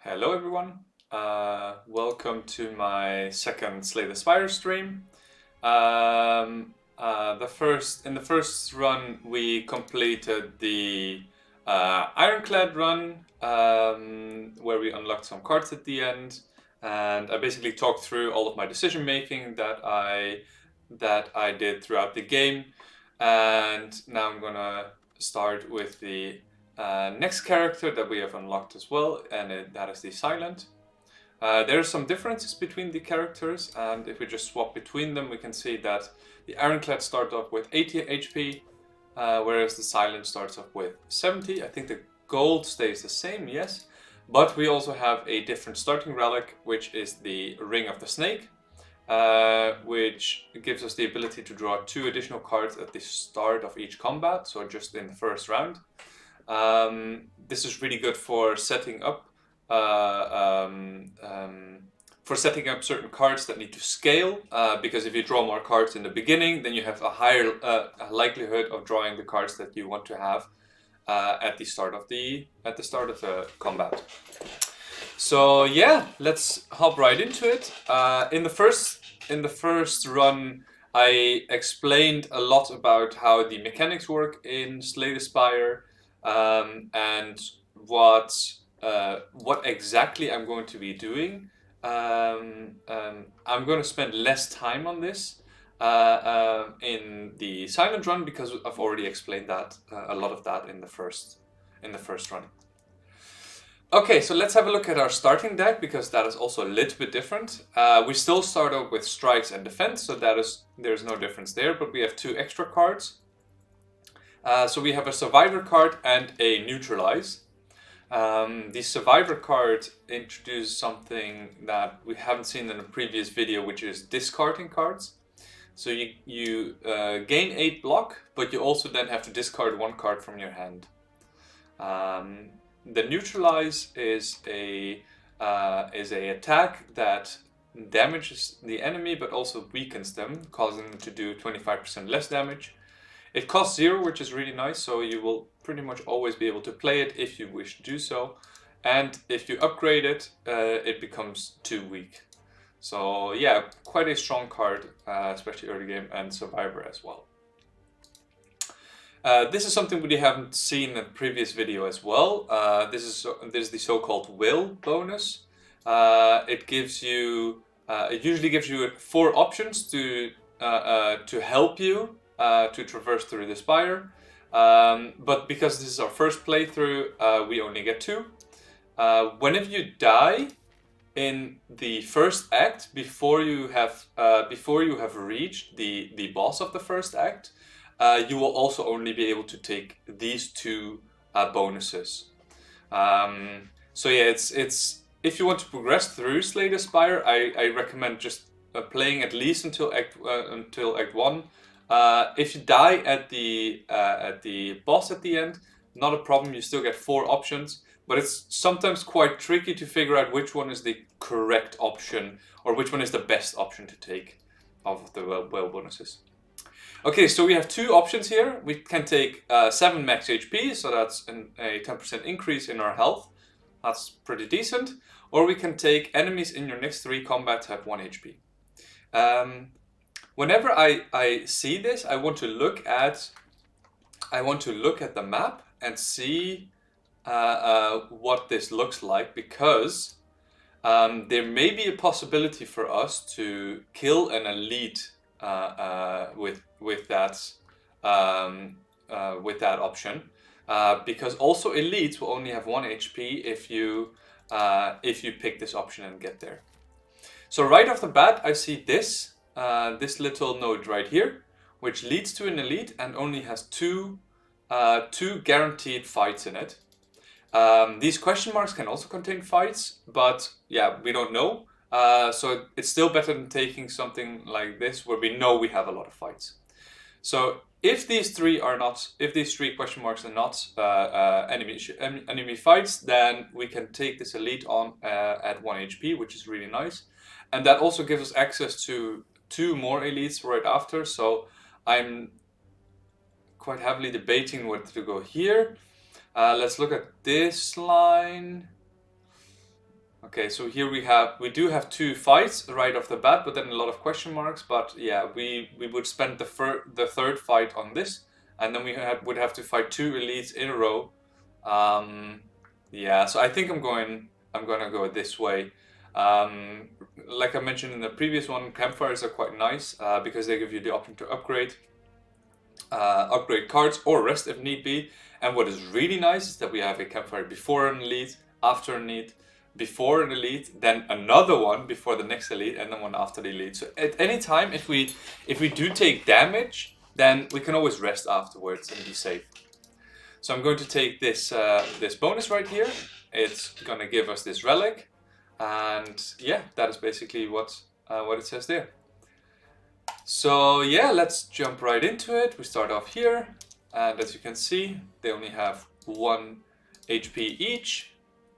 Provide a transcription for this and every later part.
Hello everyone, welcome to my second Slay the Spire stream. In the first run we completed the Ironclad run, where we unlocked some cards at the end, and I basically talked through all of my decision making that I did throughout the game, and now I'm gonna start with the next character that we have unlocked as well, and that is the Silent. There are some differences between the characters, and if we just swap between them, we can see that the Ironclad starts off with 80 HP, whereas the Silent starts off with 70. I think the gold stays the same, yes, but we also have a different starting relic, which is the Ring of the Snake, which gives us the ability to draw 2 additional cards at the start of each combat, so just in the first round. This is really good for setting up certain cards that need to scale, because if you draw more cards in the beginning, then you have a higher likelihood of drawing the cards that you want to have at the start of the combat. So yeah, let's hop right into it. In the first run, I explained a lot about how the mechanics work in Slay the Spire, and what exactly I'm going to be doing. I'm going to spend less time on this in the Silent run, because I've already explained that a lot of that in the first run. Okay, so let's have a look at our starting deck, because that is also a little bit different. We still start out with strikes and defense, so there's no difference there, but we have 2 extra cards. So we have a survivor card and a neutralize. The survivor card introduces something that we haven't seen in a previous video, which is discarding cards. So you gain 8 block, but you also then have to discard 1 card from your hand. The neutralize is a attack that damages the enemy, but also weakens them, causing them to do 25% less damage. It costs 0, which is really nice, so you will pretty much always be able to play it if you wish to do so. And if you upgrade it, it becomes 2 weak. So yeah, quite a strong card, especially early game, and survivor as well. This is something we haven't seen in the previous video as well. This is the so-called will bonus. It usually gives you 4 options to help you to traverse through the spire. But because this is our first playthrough, we only get 2. Whenever you die in the first act, before you have reached the boss of the first act, you will also only be able to take these 2 bonuses. So yeah, it's if you want to progress through Slay the Spire, I recommend just playing at least until Act 1. If you die at the boss at the end, not a problem. You still get 4 options, but it's sometimes quite tricky to figure out which one is the correct option, or which one is the best option to take of the well bonuses. Okay, so we have 2 options here. We can take 7 max HP, so that's a 10% increase in our health. That's pretty decent. Or we can take enemies in your next 3 combats have 1 HP. Whenever I see this, I want to look at the map and see what this looks like, because there may be a possibility for us to kill an elite with that option, because also elites will only have 1 HP if you pick this option and get there. So right off the bat, I see this little node right here, which leads to an elite and only has 2 guaranteed fights in it. These question marks can also contain fights, but yeah, we don't know. So it's still better than taking something like this, where we know we have a lot of fights. So if these 3 question marks are not enemy fights, then we can take this elite on at 1 HP, which is really nice. And that also gives us access to 2 more elites right after. So I'm quite heavily debating whether to go here. Let's look at this line. Okay, so here we do have 2 fights right off the bat, but then a lot of question marks. But yeah, we would spend the third fight on this, and then we would have to fight 2 elites in a row. Yeah, so I think I'm gonna go this way. Like I mentioned in the previous one, campfires are quite nice because they give you the option to upgrade cards or rest if need be. And what is really nice is that we have a campfire before an elite, after an elite, before an elite, then another one before the next elite, and then one after the elite. So at any time, if we do take damage, then we can always rest afterwards and be safe. So I'm going to take this this bonus right here. It's gonna give us this relic, and yeah, that is basically what it says there. So yeah, let's jump right into it. We start off here, and as you can see, they only have 1 HP each.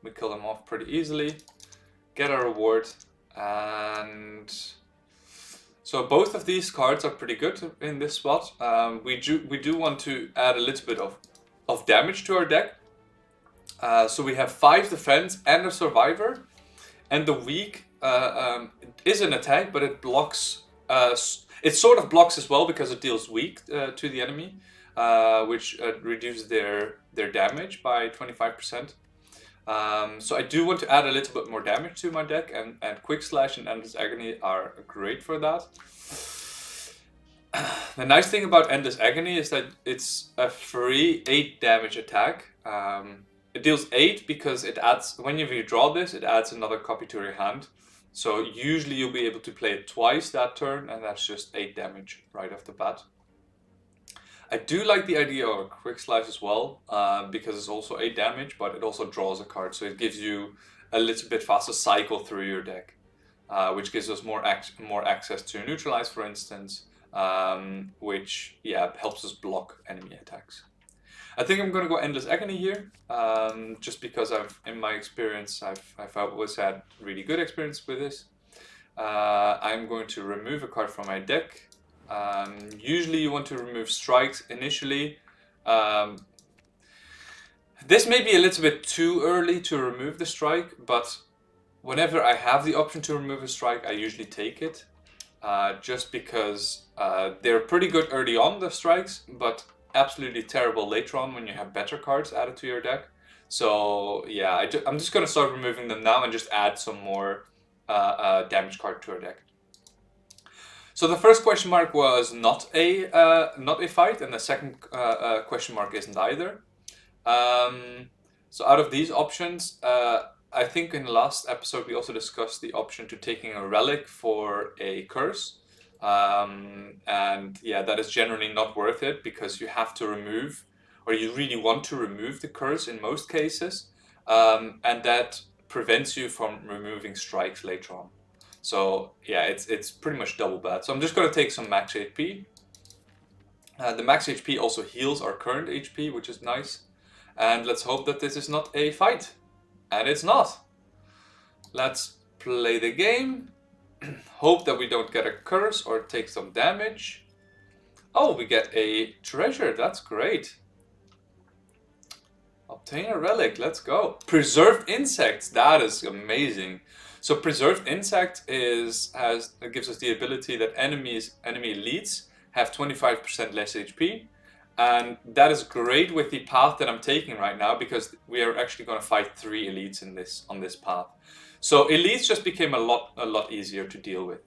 We kill them off pretty easily, get our reward, and so both of these cards are pretty good in this spot. We do want to add a little bit of damage to our deck. So we have 5 defense and a survivor, and the weak is an attack, but it blocks. It sort of blocks as well because it deals weak to the enemy, which reduces their damage by 25%. So I do want to add a little bit more damage to my deck, and Quick Slash and Endless Agony are great for that. The nice thing about Endless Agony is that it's a free 8 damage attack. It deals 8 because it adds, when you draw this, it adds another copy to your hand. So usually you'll be able to play it twice that turn, and that's just 8 damage right off the bat. I do like the idea of a Quick Slash as well, because it's also 8 damage, but it also draws a card, so it gives you a little bit faster cycle through your deck, which gives us more access to neutralize, for instance, which helps us block enemy attacks. I think I'm going to go Endless Agony here, just because in my experience, I've always had really good experience with this. I'm going to remove a card from my deck. Usually you want to remove strikes initially. This may be a little bit too early to remove the strike, but whenever I have the option to remove a strike, I usually take it. Just because they're pretty good early on, the strikes, but absolutely terrible later on when you have better cards added to your deck. So yeah, I'm just going to start removing them now and just add some more damage card to our deck. So the first question mark was not a fight, and the second question mark isn't either. So out of these options, I think in the last episode we also discussed the option to taking a relic for a curse. And yeah, that is generally not worth it because you have to remove, or you really want to remove the curse in most cases, and that prevents you from removing strikes later on. So yeah, it's pretty much double bad. So I'm just going to take some max HP. The max HP also heals our current HP, which is nice. And let's hope that this is not a fight. And it's not. Let's play the game. Hope that we don't get a curse or take some damage. Oh, we get a treasure. That's great. Obtain a relic. Let's go. Preserved insects. That is amazing. So preserved insect gives us the ability that enemy elites have 25% less HP. And that is great with the path that I'm taking right now because we are actually going to fight 3 elites on this path. So elites just became a lot easier to deal with.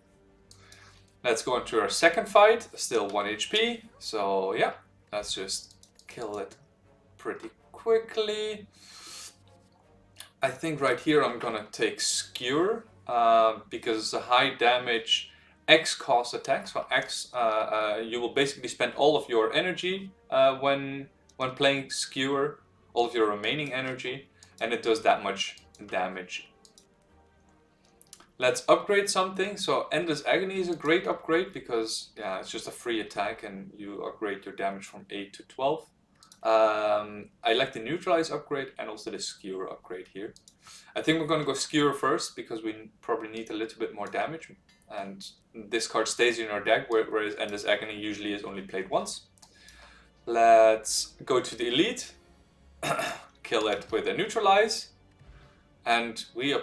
Let's go into our second fight. Still 1 HP. So yeah, let's just kill it pretty quickly. I think right here I'm gonna take Skewer because it's a high damage X cost attack. So X, you will basically spend all of your energy when playing Skewer, all of your remaining energy, and it does that much damage. Let's upgrade something. So Endless Agony is a great upgrade because yeah, it's just a free attack and you upgrade your damage from 8 to 12. I like the Neutralize upgrade and also the Skewer upgrade here. I think we're going to go Skewer first because we probably need a little bit more damage. And this card stays in our deck, whereas Endless Agony usually is only played once. Let's go to the Elite. Kill it with a Neutralize. And we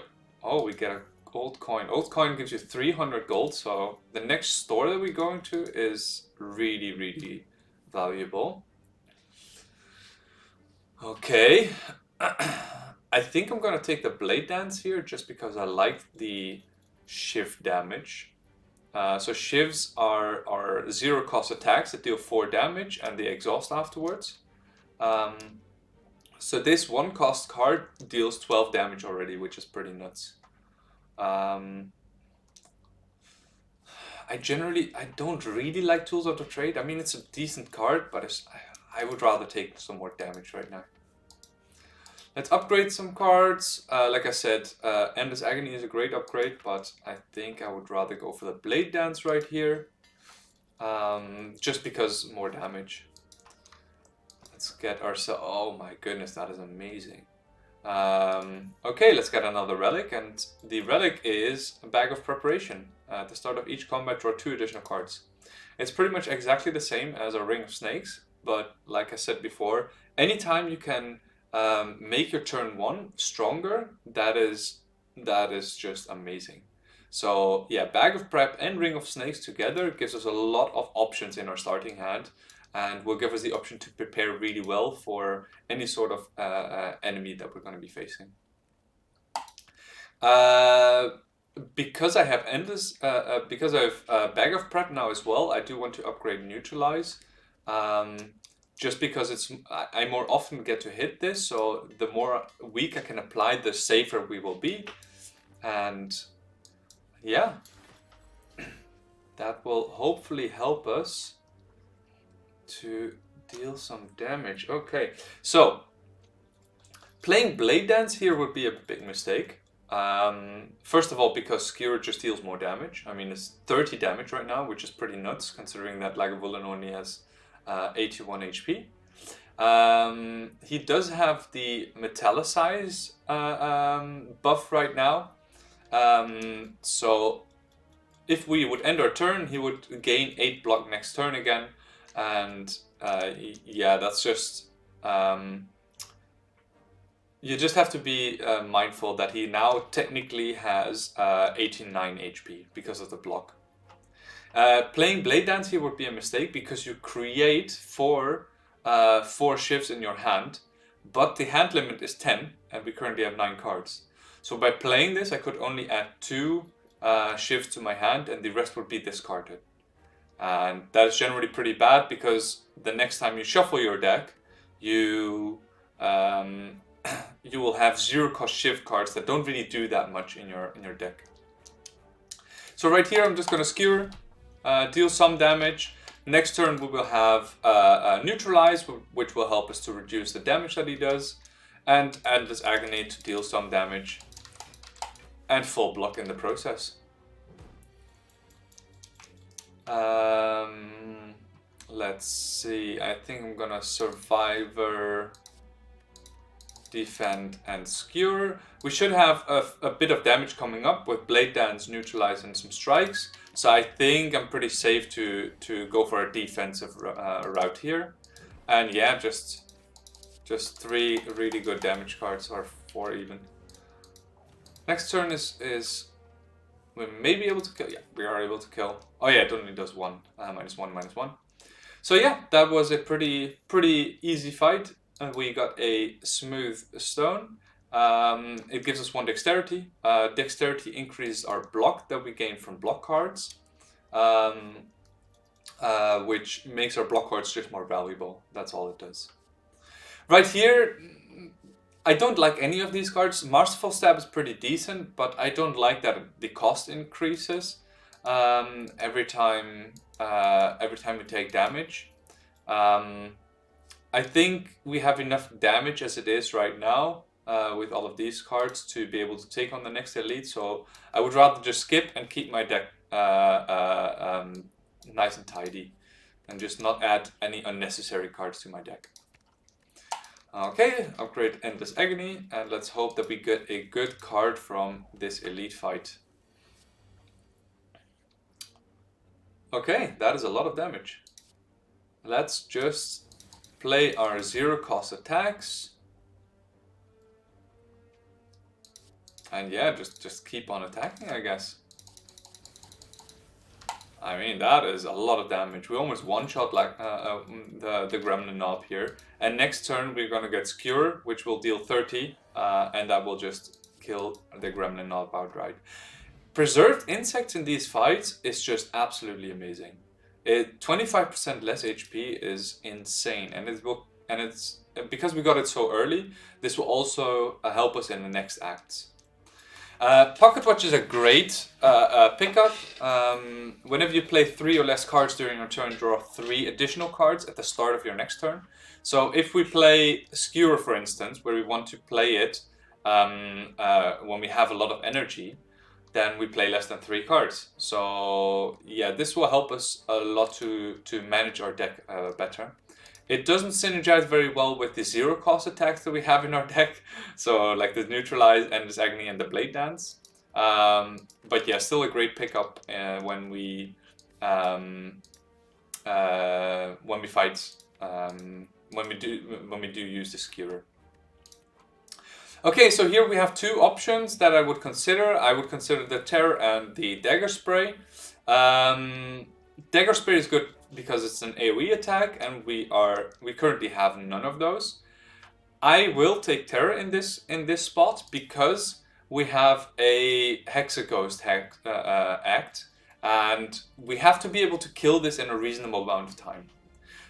Oh, we get a gold coin. Old coin gives you 300 gold, so the next store that we're going to is really, really valuable. Okay. I think I'm gonna take the blade dance here just because I like the shiv damage. So shivs are zero cost attacks that deal 4 damage and they exhaust afterwards. So this 1 cost card deals 12 damage already, which is pretty nuts. I don't really like Tools of the Trade. I mean, it's a decent card, but I would rather take some more damage right now. Let's upgrade some cards. Like I said, Endless Agony is a great upgrade, but I think I would rather go for the Blade Dance right here. Just because more damage. Let's get ourselves... Oh my goodness, that is amazing. Okay, let's get another relic, and the relic is a Bag of Preparation. At the start of each combat, draw 2 additional cards. It's pretty much exactly the same as a Ring of Snakes, but like I said before, anytime you can make your turn 1 stronger, that is just amazing. So yeah, Bag of Prep and Ring of Snakes together gives us a lot of options in our starting hand, and will give us the option to prepare really well for any sort of enemy that we're going to be facing. Because I have endless, because I have Bag of Prep now as well, I do want to upgrade Neutralize. Just because I more often get to hit this, so the more weak I can apply, the safer we will be. And yeah, that will hopefully help us to deal some damage. Okay, so playing Blade Dance here would be a big mistake. First of all, because Skewer just deals more damage. I mean, it's 30 damage right now, which is pretty nuts, considering that Lagavulin only has 81 HP. He does have the Metallicize buff right now. So if we would end our turn, he would gain 8 block next turn again. And yeah, that's just... you just have to be mindful that he now technically has 89 HP because of the block. Playing Blade Dance here would be a mistake because you create 4 shifts in your hand, but the hand limit is 10 and we currently have 9 cards. So by playing this, I could only add 2 shifts to my hand and the rest would be discarded. And that is generally pretty bad because the next time you shuffle your deck, you will have 0 cost shift cards that don't really do that much in your deck. So right here, I'm just going to Skewer, deal some damage. Next turn we will have Neutralize, which will help us to reduce the damage that he does, and Endless Agony to deal some damage, and full block in the process. Let's see, I think I'm gonna Survivor, Defend, and Skewer. We should have a bit of damage coming up with Blade Dance, Neutralize, and some strikes. So I think I'm pretty safe to go for a defensive route here. And yeah, just 3 really good damage cards, or 4 even. Next turn is we may be able to kill. Yeah, we are able to kill. Oh yeah, it only does 1. -1/-1. So yeah, that was a pretty easy fight. We got a smooth stone. It gives us 1 dexterity. Dexterity increases our block that we gain from block cards, which makes our block cards just more valuable. That's all it does. Right here, I don't like any of these cards. Masterful Stab is pretty decent, but I don't like that the cost increases every time we take damage. I think we have enough damage as it is right now with all of these cards to be able to take on the next elite. So I would rather just skip and keep my deck nice and tidy, and just not add any unnecessary cards to my deck. Okay, upgrade Endless Agony, and let's hope that we get a good card from this elite fight. Okay, that is a lot of damage. Let's just play our 0 cost attacks. And yeah, just keep on attacking, I guess. I mean, that is a lot of damage. We almost one-shot like the Gremlin Knob here. And next turn we're gonna get Skewer, which will deal 30, and that will just kill the Gremlin Knob outright. Preserved insects in these fights is just absolutely amazing. 25% less HP is insane, and it's because we got it so early. This will also help us in the next acts. Pocket Watch is a great pickup. Whenever you play 3 or less cards during your turn, draw 3 additional cards at the start of your next turn. So if we play Skewer, for instance, where we want to play it when we have a lot of energy, then we play less than 3 cards. So yeah, this will help us a lot to manage our deck better. It doesn't synergize very well with the 0 cost attacks that we have in our deck. So like the Neutralize, Endless Agony, and the Blade Dance. But yeah, still a great pickup when we fight, when we do use the Skewer. Okay, so here we have 2 options that I would consider. I would consider the Terror and the Dagger Spray. Dagger Spray is good because it's an AoE attack, and we currently have none of those. I will take Terror in this spot because we have a Hexaghost act, and we have to be able to kill this in a reasonable amount of time.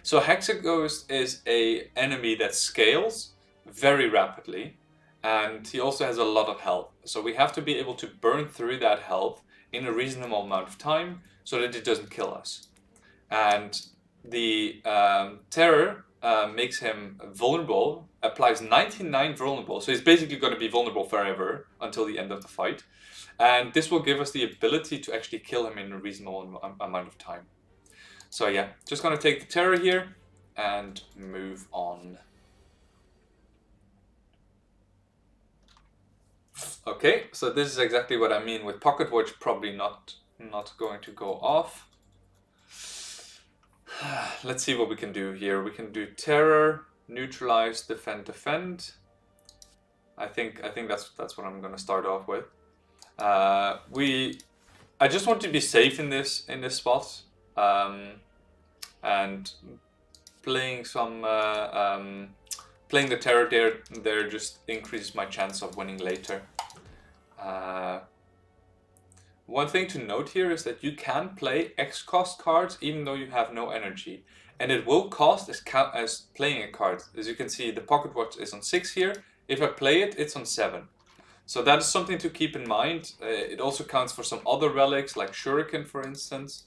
So Hexaghost is a enemy that scales very rapidly, and he also has a lot of health. So we have to be able to burn through that health in a reasonable amount of time so that it doesn't kill us. And the Terror makes him vulnerable, applies 99 vulnerable, so he's basically going to be vulnerable forever until the end of the fight. And this will give us the ability to actually kill him in a reasonable amount of time. So yeah, just going to take the Terror here and move on. Okay, so this is exactly what I mean with Pocket Watch probably not going to go off. Let's see what we can do here. We can do Terror, Neutralize, Defend. I think that's what I'm gonna start off with. I just want to be safe in this spot, and playing playing the Terror there just increases my chance of winning later. One thing to note here is that you can play X cost cards even though you have no energy, and it will cost as playing a card. As you can see, the Pocket Watch is on 6 here. If I play it, it's on 7. So that is something to keep in mind. It also counts for some other relics like Shuriken, for instance.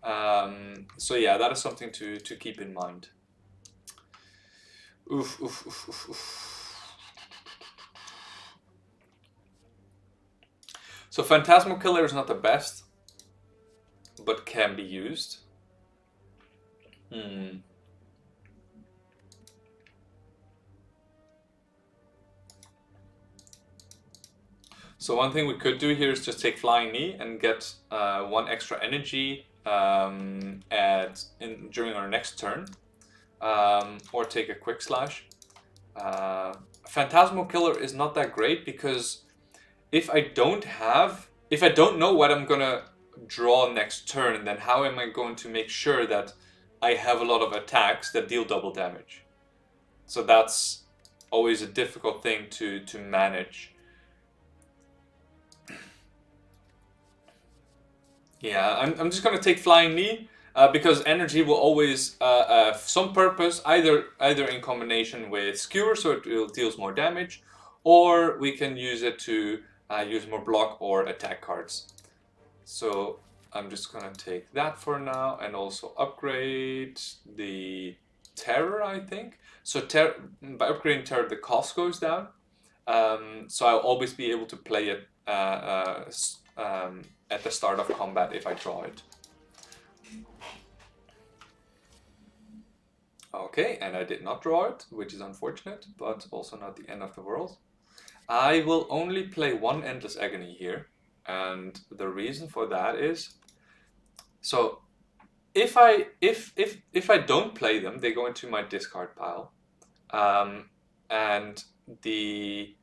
So yeah, that is something to keep in mind. Oof. So Phantasmal Killer is not the best, but can be used. So one thing we could do here is just take Flying Knee and get 1 extra energy during our next turn, or take a Quick Slash. Phantasmal Killer is not that great because if I don't know what I'm gonna draw next turn, then how am I going to make sure that I have a lot of attacks that deal double damage? So that's always a difficult thing to manage. Yeah, I'm just gonna take Flying Knee because energy will always have some purpose, either in combination with Skewer, so it deals more damage, or we can use it to use more block or attack cards. So I'm just gonna take that for now and also upgrade the Terror, I think. So by upgrading Terror, the cost goes down. So I'll always be able to play it at the start of combat if I draw it. Okay, and I did not draw it, which is unfortunate, but also not the end of the world. I will only play 1 Endless Agony here, and the reason for that is, so if I don't play them, they go into my discard pile, and the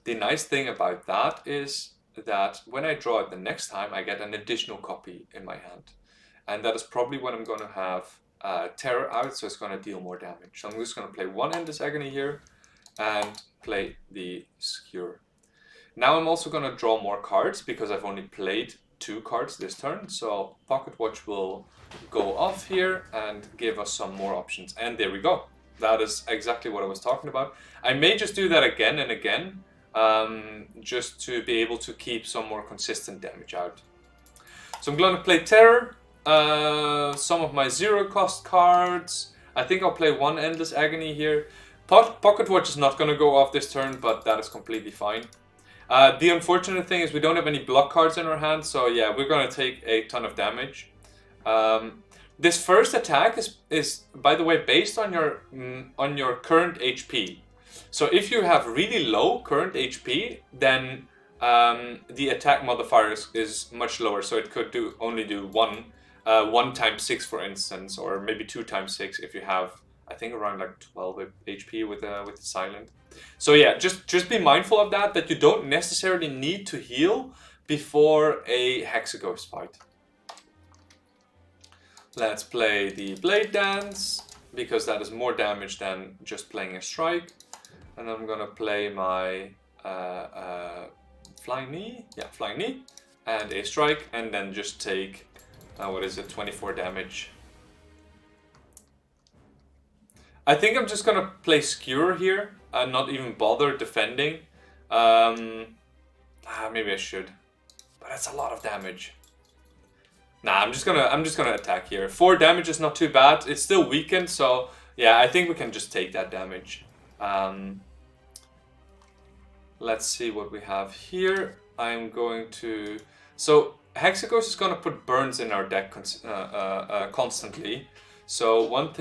The nice thing about that is that when I draw it the next time, I get an additional copy in my hand. And that is probably when I'm going to have Terror out, so it's going to deal more damage. So I'm just going to play one Endless Agony here and play the Skewer. Now I'm also going to draw more cards because I've only played 2 cards this turn. So Pocket Watch will go off here and give us some more options. And there we go. That is exactly what I was talking about. I may just do that again and again, just to be able to keep some more consistent damage out. So I'm going to play Terror, some of my 0-cost cards. I think I'll play 1 Endless Agony here. Pocket Watch is not going to go off this turn, but that is completely fine. The unfortunate thing is we don't have any block cards in our hand, so yeah, we're going to take a ton of damage. This first attack is, by the way, based on your current HP. So if you have really low current HP, then the attack modifier is much lower. So it could only do 1 times 6, for instance, or maybe 2 times 6 if you have, I think, around like 12 HP with the silent. So yeah, just be mindful of that you don't necessarily need to heal before a Hexaghost fight. Let's play the Blade Dance, because that is more damage than just playing a strike. And I'm gonna play my Flying Knee, yeah, Flying Knee, and a strike, and then just take, what is it, 24 damage. I think I'm just gonna play Skewer here and not even bother defending. Maybe I should, but that's a lot of damage. Nah, I'm just gonna attack here. 4 damage is not too bad. It's still weakened, so yeah, I think we can just take that damage. Let's see what we have here. I'm going to... So Hexaghost is going to put burns in our deck constantly. So one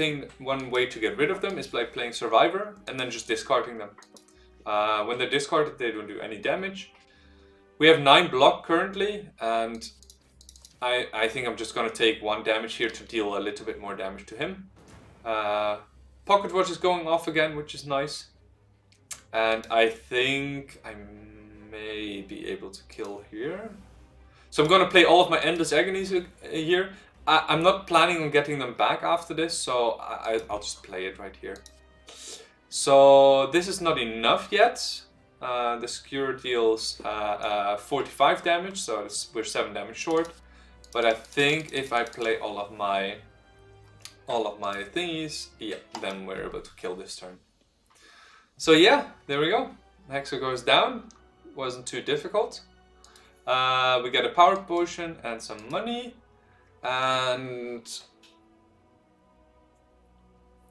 way to get rid of them is by playing Survivor and then just discarding them. When they're discarded, they don't do any damage. We have 9 block currently, and I think I'm just going to take 1 damage here to deal a little bit more damage to him. Pocket Watch is going off again, which is nice. And I think I may be able to kill here. So I'm going to play all of my Endless Agonies here. I'm not planning on getting them back after this, so I'll just play it right here. So this is not enough yet. The Skewer deals 45 damage, so we're 7 damage short. But I think if I play all of my thingies, yeah, then we're able to kill this turn. So yeah, there we go. Hexa goes down. Wasn't too difficult. We get a power potion and some money. And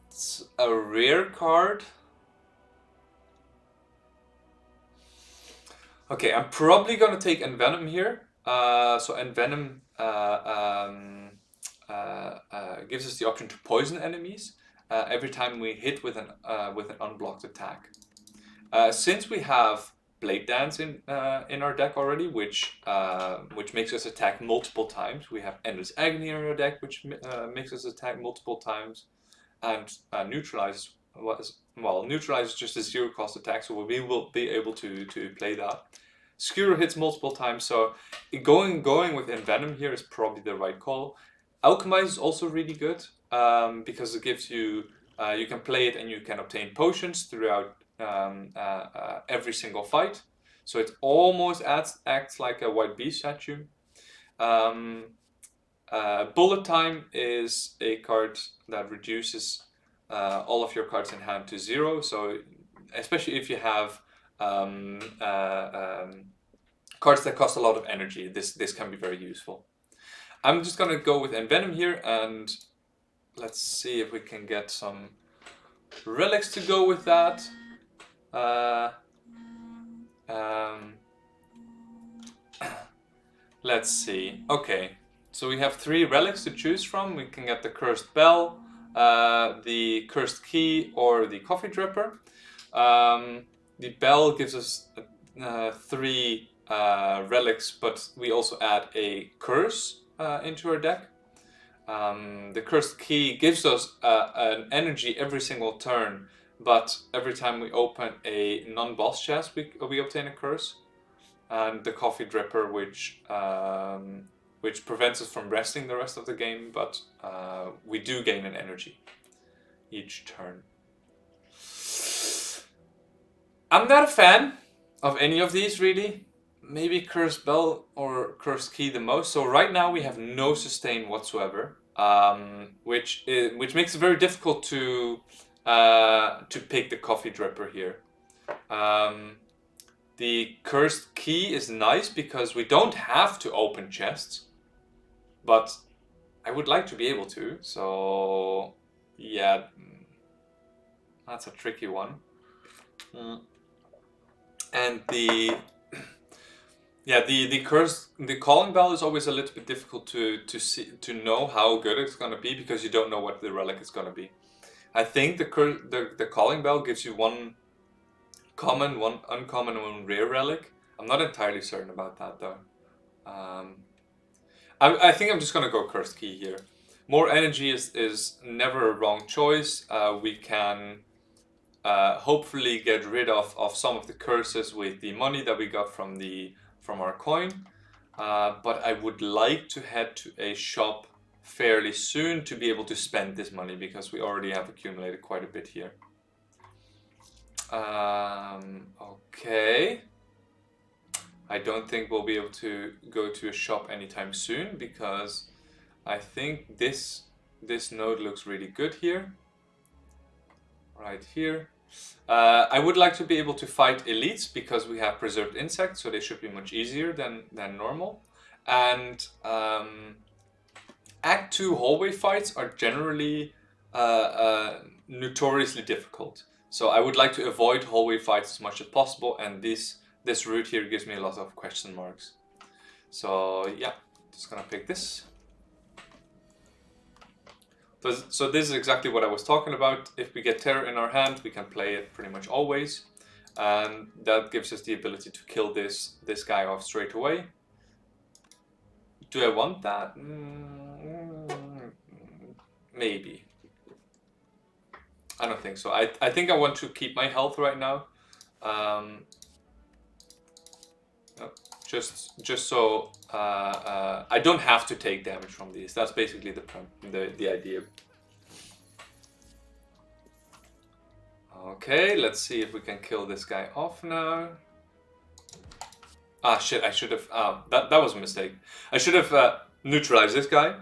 it's a rare card. Okay, I'm probably gonna take Envenom here. So Envenom gives us the option to poison enemies every time we hit with an unblocked attack. Since we have Blade Dance in our deck already, which makes us attack multiple times. We have Endless Agony in our deck, which makes us attack multiple times, and neutralizes just a 0-cost attack, so we will be able to play that. Skewer hits multiple times, so going with Envenom here is probably the right call. Alchemize is also really good because it gives you you can play it and you can obtain potions throughout every single fight, so it almost acts like a White Beast statue. Bullet Time is a card that reduces all of your cards in hand to 0, so especially if you have cards that cost a lot of energy, this can be very useful. I'm just gonna go with Envenom here, and let's see if we can get some relics to go with that. Let's see. Okay, so we have 3 relics to choose from. We can get the Cursed Bell, the Cursed Key, or the Coffee Dripper. The Bell gives us 3 relics, but we also add a curse into our deck. The Cursed Key gives us an energy every single turn but every time we open a non-boss chest, we obtain a curse. And the coffee dripper, which prevents us from resting the rest of the game, but we do gain an energy each turn. I'm not a fan of any of these, really. Maybe Cursed Bell or Cursed Key the most. So right now we have no sustain whatsoever, which makes it very difficult to pick the coffee dripper here. The Cursed Key is nice because we don't have to open chests, but I would like to be able to. So yeah, that's a tricky one. And the calling bell is always a little bit difficult to know how good it's gonna be because you don't know what the relic is gonna be. I think the calling bell gives you one common, one uncommon, and one rare relic. I'm not entirely certain about that though. I think I'm just gonna go Cursed Key here. More energy is never a wrong choice. We can hopefully get rid of some of the curses with the money that we got from our coin. But I would like to head to a shop fairly soon to be able to spend this money because we already have accumulated quite a bit here. Okay. I don't think we'll be able to go to a shop anytime soon because I think this node looks really good here. Right here. I would like to be able to fight elites because we have preserved insects, so they should be much easier than normal. And Act 2 hallway fights are generally notoriously difficult. So I would like to avoid hallway fights as much as possible, and this route here gives me a lot of question marks. So yeah, just gonna pick this. So this is exactly what I was talking about. If we get Terror in our hand, we can play it pretty much always. And that gives us the ability to kill this guy off straight away. Do I want that? Maybe. I don't think so. I think I want to keep my health right now. Just so I don't have to take damage from these. That's basically the idea. Okay, let's see if we can kill this guy off now. Ah shit! I should have. That was a mistake. I should have neutralized this guy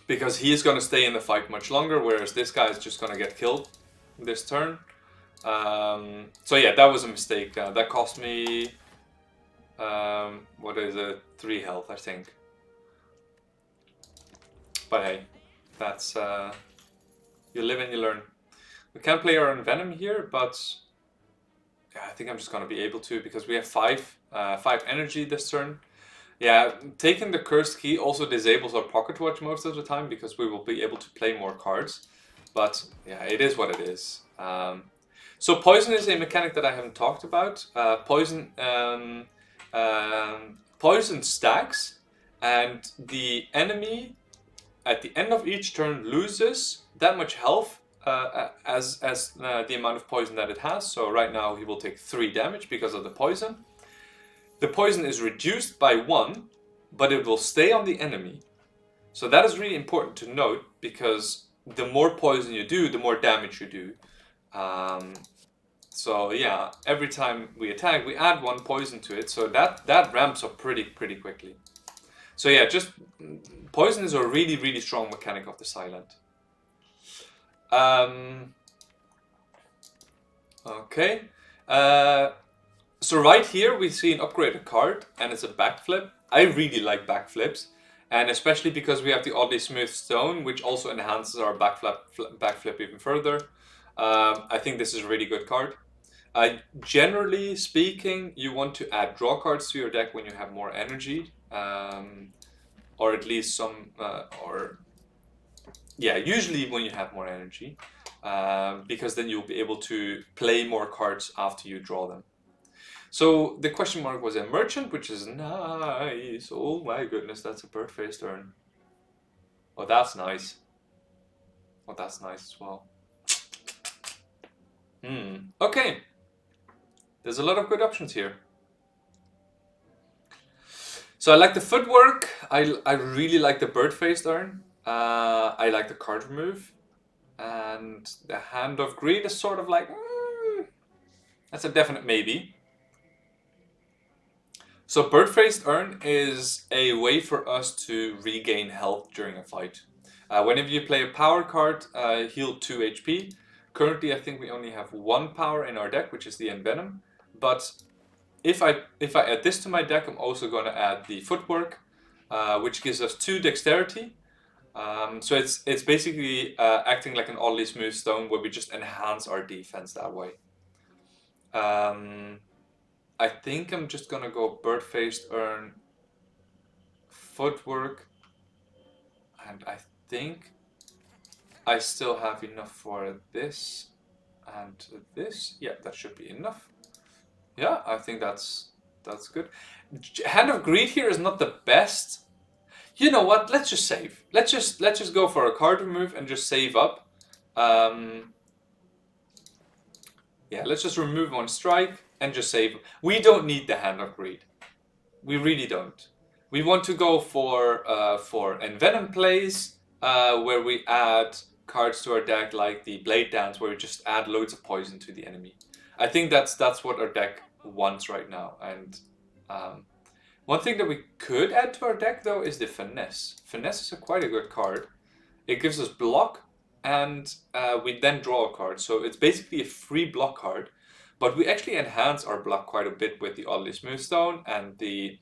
because he is going to stay in the fight much longer, whereas this guy is just going to get killed this turn. So yeah, that was a mistake. That cost me. What is it? 3 health, I think. But hey, that's you live and you learn. We can play our Venom here, but yeah, I think I'm just gonna be able to because we have 5 energy this turn. Yeah, taking the Cursed Key also disables our Pocket Watch most of the time because we will be able to play more cards. But yeah, it is what it is. So poison is a mechanic that I haven't talked about. Poison stacks, and the enemy at the end of each turn loses that much health as the amount of poison that it has. So right now he will take 3 damage because of the poison. The poison is reduced by 1, but it will stay on the enemy. So that is really important to note because the more poison you do, the more damage you do. So yeah, every time we attack, we add 1 poison to it, so that ramps up pretty quickly. So yeah, just poison is a really strong mechanic of the Silent. Okay. So right here we see an upgraded card, and it's a backflip. I really like backflips, and especially because we have the oddly smooth stone, which also enhances our backflip even further. I think this is a really good card. Generally speaking, you want to add draw cards to your deck when you have more energy, or at least some, usually when you have more energy, because then you'll be able to play more cards after you draw them. So the question mark was a merchant, which is nice. Oh my goodness, that's a bird face turn. Oh, that's nice. Oh, that's nice as well. Okay. There's a lot of good options here. So I like the footwork. I really like the bird-faced urn. I like the card remove. And the Hand of Greed is sort of like... that's a definite maybe. So bird-faced urn is a way for us to regain health during a fight. Whenever you play a power card, heal 2 HP. Currently, I think we only have 1 power in our deck, which is the Envenom. But if I add this to my deck, I'm also going to add the footwork, which gives us 2 dexterity. So it's basically acting like an oddly smooth stone, where we just enhance our defense that way. I think I'm just gonna go bird-faced urn, footwork, and I think I still have enough for this and this. Yeah, that should be enough. Yeah, I think that's good. Hand of Greed here is not the best. You know what? Let's just save. Let's just go for a card remove and just save up. Yeah, let's just remove 1 strike and just save. We don't need the Hand of Greed. We really don't. We want to go for Envenom plays, where we add cards to our deck like the Blade Dance, where we just add loads of poison to the enemy. I think that's what our deck wants right now. And one thing that we could add to our deck though is the Finesse. Finesse is quite a good card. It gives us block, and we then draw a card. So it's basically a free block card, but we actually enhance our block quite a bit with the Oddly Smooth Stone and the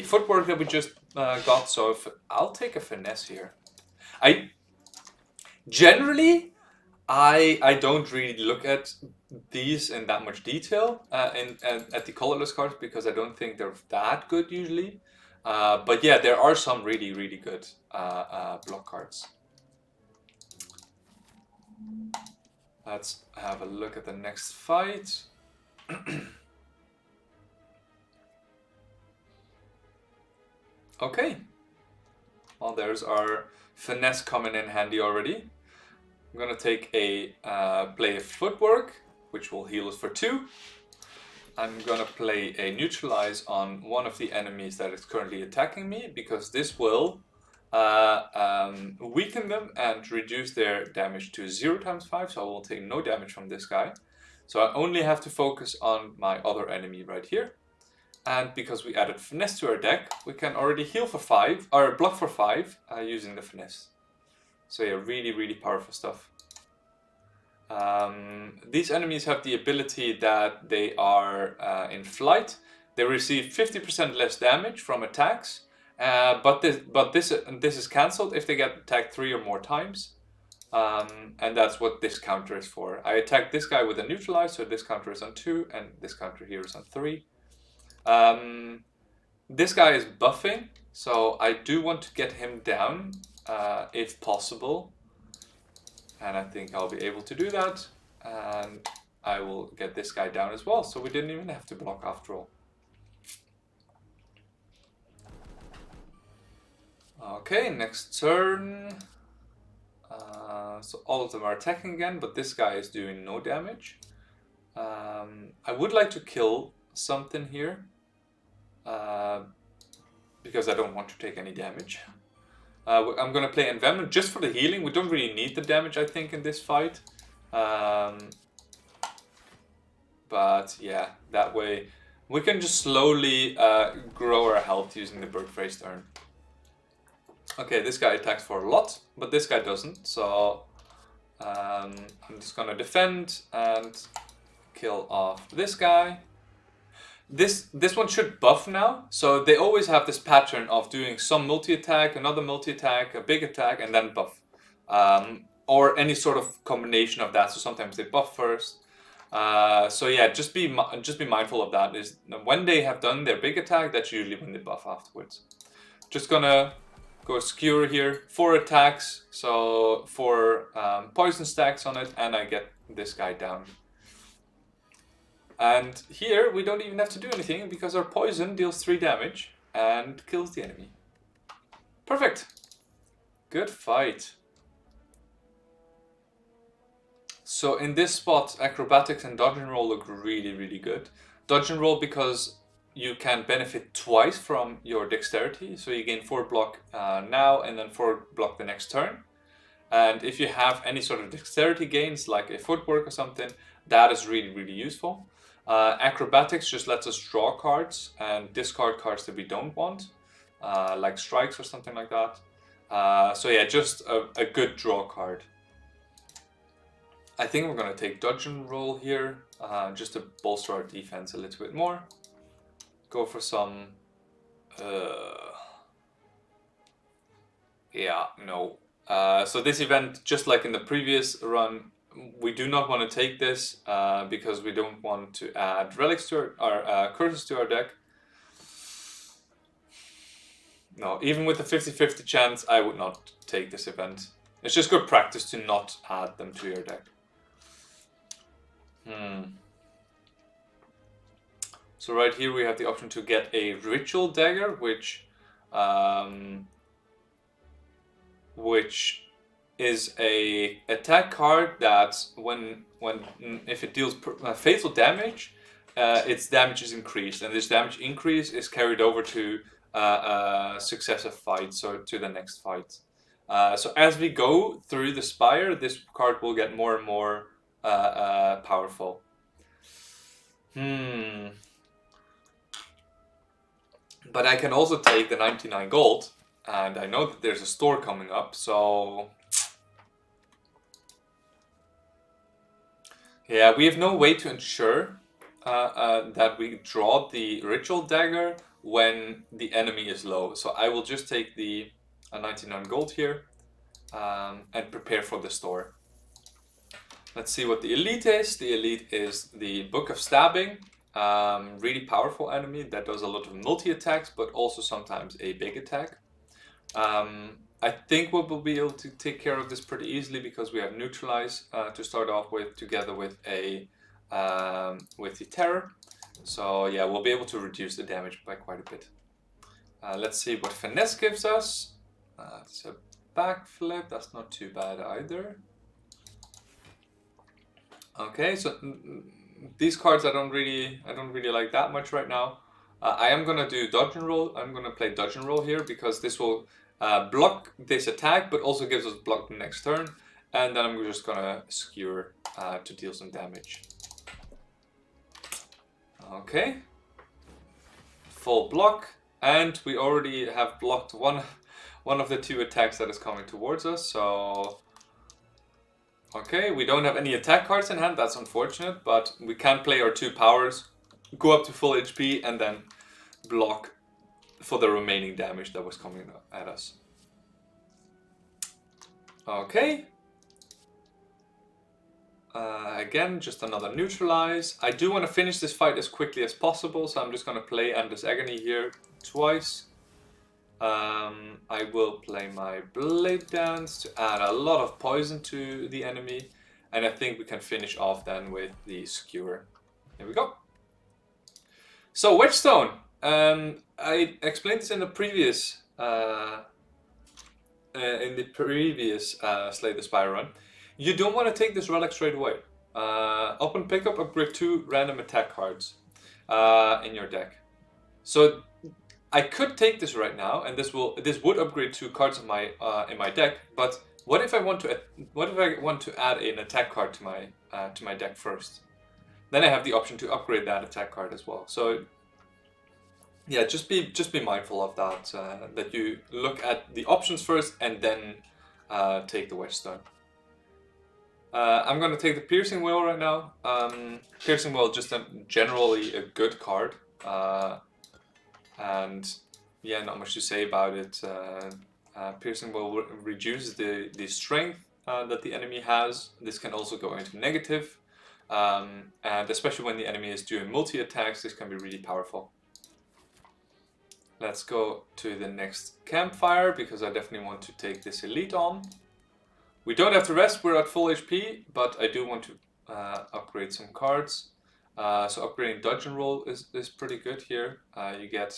footwork that we just got. So I'll take a Finesse here. Generally, I don't really look at these in that much detail at the colorless cards, because I don't think they're that good usually. But yeah, there are some really, really good block cards. Let's have a look at the next fight. Okay. Well, there's our Finesse coming in handy already. I'm gonna take a play a footwork, which will heal us for 2. I'm gonna play a neutralize on one of the enemies that is currently attacking me, because this will weaken them and reduce their damage to 0 times 5, so I will take no damage from this guy. So I only have to focus on my other enemy right here. And because we added Finesse to our deck, we can already heal for 5, or block for 5, using the Finesse. So yeah, really, really powerful stuff. These enemies have the ability that they are in flight. They receive 50% less damage from attacks, but this is cancelled if they get attacked 3 or more times. And that's what this counter is for. I attack this guy with a neutralize, so this counter is on 2, and this counter here is on 3. This guy is buffing, so I do want to get him down if possible. And I think I'll be able to do that. And I will get this guy down as well, so we didn't even have to block after all. Okay, next turn. So all of them are attacking again, but this guy is doing no damage. I would like to kill something here, because I don't want to take any damage. I'm going to play Envenom just for the healing. We don't really need the damage, I think, in this fight. But yeah, that way we can just slowly grow our health using the bird-faced urn. Okay, this guy attacks for a lot, but this guy doesn't. So I'm just going to defend and kill off this guy. This one should buff now, so they always have this pattern of doing some multi-attack, another multi-attack, a big attack, and then buff. Or any sort of combination of that, so sometimes they buff first. So yeah, just be mindful of that. Is when they have done their big attack, that's usually when they buff afterwards. Just gonna go skewer here, 4 attacks, so 4 poison stacks on it, and I get this guy down. And here we don't even have to do anything, because our poison deals 3 damage and kills the enemy. Perfect. Good fight. So in this spot, acrobatics and dodge and roll look really, really good. Dodge and roll because you can benefit twice from your dexterity. So you gain 4 block now and then 4 block the next turn. And if you have any sort of dexterity gains, like a footwork or something, that is really, really useful. Acrobatics just lets us draw cards and discard cards that we don't want, like strikes or something like that. So yeah, just a good draw card. I think we're going to take dodge and roll here, just to bolster our defense a little bit more. Go for some... yeah, no. So this event, just like in the previous run, we do not want to take this because we don't want to add relics to our curses to our deck. No, even with the 50-50 chance, I would not take this event. It's just good practice to not add them to your deck. So right here we have the option to get a ritual dagger, which is a attack card that if it deals fatal damage, its damage is increased, and this damage increase is carried over to successive fights, so to the next fight. So as we go through the spire, this card will get more and more powerful. But I can also take the 99 gold, and I know that there's a store coming up, so... yeah, we have no way to ensure that we draw the ritual dagger when the enemy is low. So I will just take the 99 gold here and prepare for the store. Let's see what the elite is. The elite is the Book of Stabbing. Really powerful enemy that does a lot of multi-attacks, but also sometimes a big attack. I think we'll be able to take care of this pretty easily because we have Neutralize to start off with, together with the Terror. So yeah, we'll be able to reduce the damage by quite a bit. Let's see what Finesse gives us. It's a backflip. That's not too bad either. Okay, so these cards I don't really like that much right now. I am gonna do dodge and roll. I'm gonna play dodge and roll here because this will block this attack, but also gives us block the next turn. And then I'm just gonna skewer to deal some damage. Okay. Full block, and we already have blocked one of the 2 attacks that is coming towards us. So. Okay, we don't have any attack cards in hand, that's unfortunate, but we can play our 2 powers, go up to full HP, and then block for the remaining damage that was coming at us. Okay. Again, just another Neutralize. I do want to finish this fight as quickly as possible, so I'm just going to play Endless Agony here twice. I will play my Blade Dance to add a lot of poison to the enemy, and I think we can finish off then with the Skewer. Here we go. So Whetstone, I explained this in the previous Slay the Spire run. You don't want to take this relic straight away. Open pickup, upgrade 2 random attack cards in your deck. So I could take this right now, and this would upgrade 2 cards in my deck. But what if I want to add an attack card to my deck first? Then I have the option to upgrade that attack card as well. So yeah, just be mindful of that. That you look at the options first and then take the Whetstone. I'm going to take the Piercing Whale right now. Piercing Whale just generally a good card. And yeah, not much to say about it. Piercing will reduce the strength that the enemy has. This can also go into negative. And especially when the enemy is doing multi-attacks, this can be really powerful. Let's go to the next campfire, because I definitely want to take this elite on. We don't have to rest, we're at full HP, but I do want to upgrade some cards. So upgrading dodge and roll is pretty good here. You get